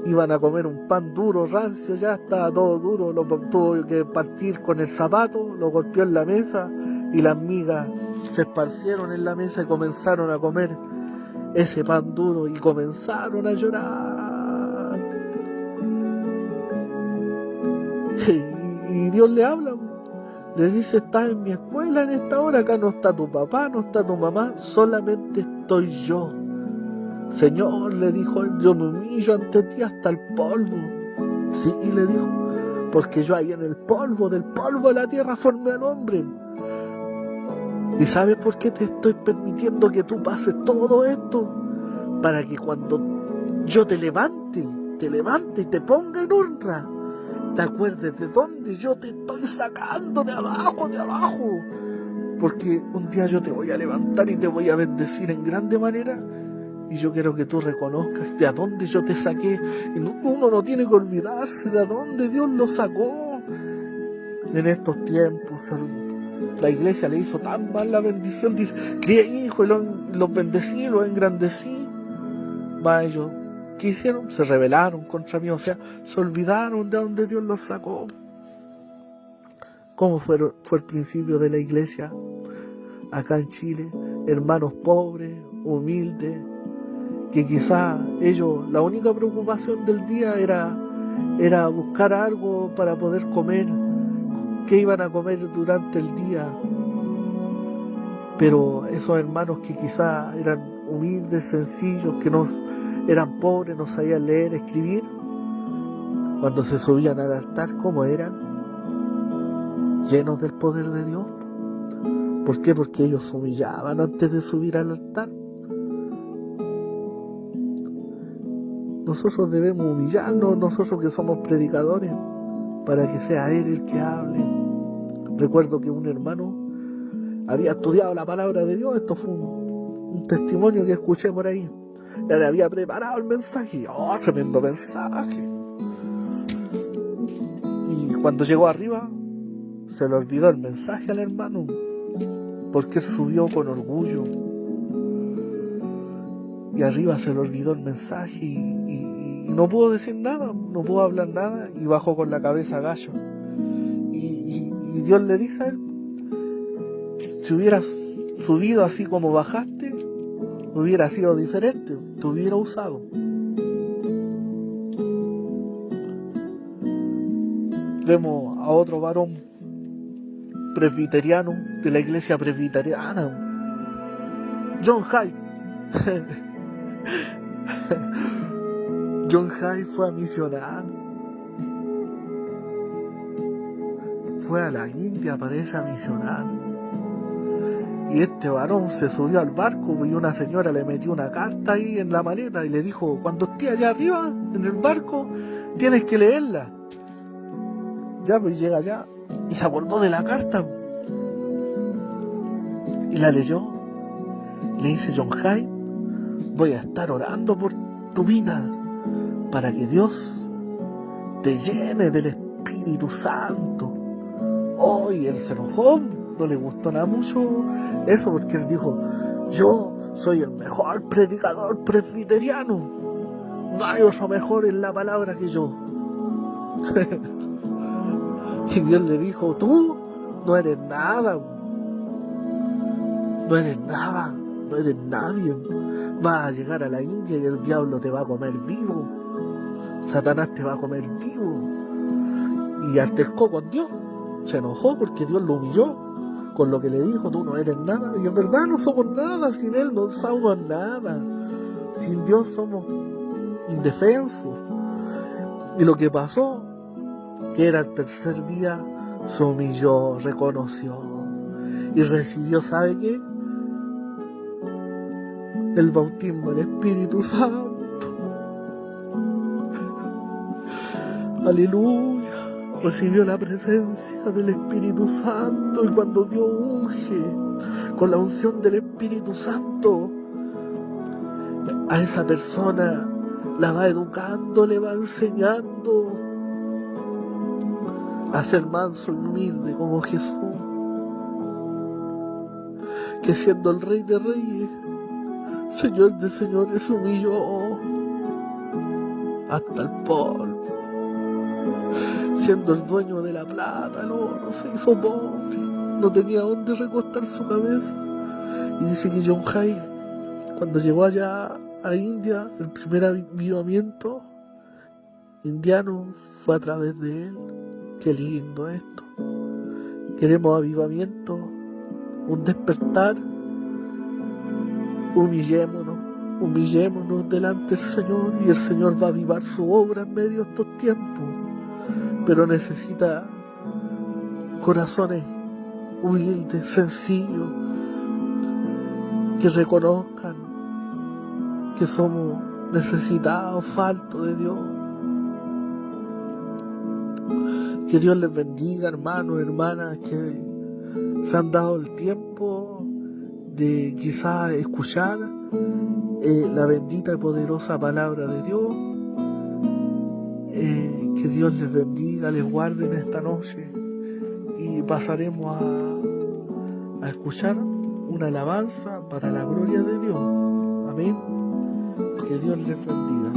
iban a comer un pan duro, rancio, ya estaba todo duro, lo tuvo que partir con el zapato, lo golpeó en la mesa y las migas se esparcieron en la mesa y comenzaron a comer ese pan duro y comenzaron a llorar. Y Dios le habla. Les dice, estás en mi escuela en esta hora, acá no está tu papá, no está tu mamá, solamente estoy yo. Señor, le dijo él, yo me humillo ante ti hasta el polvo. Sí, le dijo, porque yo ahí en el polvo, del polvo de la tierra formé al hombre. ¿Y sabes por qué te estoy permitiendo que tú pases todo esto? Para que cuando yo te levante y te ponga en honra, te acuerdes de dónde yo te estoy sacando, de abajo. Porque un día yo te voy a levantar y te voy a bendecir en grande manera. Y yo quiero que tú reconozcas de a dónde yo te saqué. Y uno no tiene que olvidarse de a dónde Dios lo sacó. En estos tiempos, la iglesia le hizo tan mal la bendición. Dice, crié hijos y los bendecí, los engrandecí. Más ellos, ¿qué hicieron? Se rebelaron contra mí, o sea, se olvidaron de donde Dios los sacó. ¿Cómo fue el principio de la iglesia acá en Chile? Hermanos pobres, humildes, que quizás ellos, la única preocupación del día era buscar algo para poder comer, qué iban a comer durante el día. Pero esos hermanos que quizás eran humildes, sencillos, que eran pobres, no sabían leer, escribir, Cuando se subían al altar, ¿cómo eran? Llenos del poder de Dios. ¿Por qué? Porque ellos se humillaban antes de subir al altar. Nosotros debemos humillarnos, nosotros que somos predicadores, para que sea Él el que hable. Recuerdo que un hermano había estudiado la palabra de Dios. Esto fue un testimonio que escuché por ahí. Ya le había preparado el mensaje. ¡Oh, tremendo mensaje! Y cuando llegó arriba, se le olvidó el mensaje al hermano, porque él subió con orgullo. Y arriba se le olvidó el mensaje y no pudo decir nada, no pudo hablar nada, y bajó con la cabeza gallo. Y Dios le dice a él: si hubieras subido así como bajaste, hubiera sido diferente, te hubiera usado. Vemos a otro varón presbiteriano de la iglesia presbiteriana, John Hyde. John Hyde fue a misionar, fue a la India, parece, a misionar. Y este varón se subió al barco y una señora le metió una carta ahí en la maleta y le dijo: cuando esté allá arriba en el barco tienes que leerla. Ya, pues llega allá y se acordó de la carta y la leyó. Le dice: John Hyde, voy a estar orando por tu vida para que Dios te llene del Espíritu Santo. Oh, y él se enojó, no le gustó nada mucho eso, porque él dijo: yo soy el mejor predicador presbiteriano, no hay otro mejor en la palabra que yo. Y Dios le dijo: tú no eres nada, no eres nada, no eres nadie. Vas a llegar a la India y el diablo te va a comer vivo, Satanás te va a comer vivo. Y altercó con Dios, se enojó porque Dios lo humilló con lo que le dijo: tú no eres nada. Y en verdad no somos nada, sin Él no somos nada, sin Dios somos indefensos. Y lo que pasó, que era el tercer día, se humilló, reconoció y recibió, ¿sabe qué? El bautismo del Espíritu Santo. Aleluya. Recibió la presencia del Espíritu Santo, y cuando Dios unge con la unción del Espíritu Santo, a esa persona la va educando, le va enseñando a ser manso y humilde como Jesús, que siendo el Rey de Reyes, Señor de señores, se humilló hasta el polvo. Siendo el dueño de la plata, el oro, se hizo pobre, no tenía dónde recostar su cabeza. Y dice que John Hyde, cuando llegó allá a India, el primer avivamiento indiano fue a través de él. Qué lindo esto. Queremos avivamiento, un despertar. Humillémonos delante del Señor, y el Señor va a avivar su obra en medio de estos tiempos. Pero necesita corazones humildes, sencillos, que reconozcan que somos necesitados, faltos de Dios. Que Dios les bendiga, hermanos, hermanas, que se han dado el tiempo de quizás escuchar la bendita y poderosa palabra de Dios. Que Dios les bendiga, les guarde en esta noche, y pasaremos a escuchar una alabanza para la gloria de Dios. Amén. Que Dios les bendiga.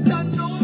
esta noche.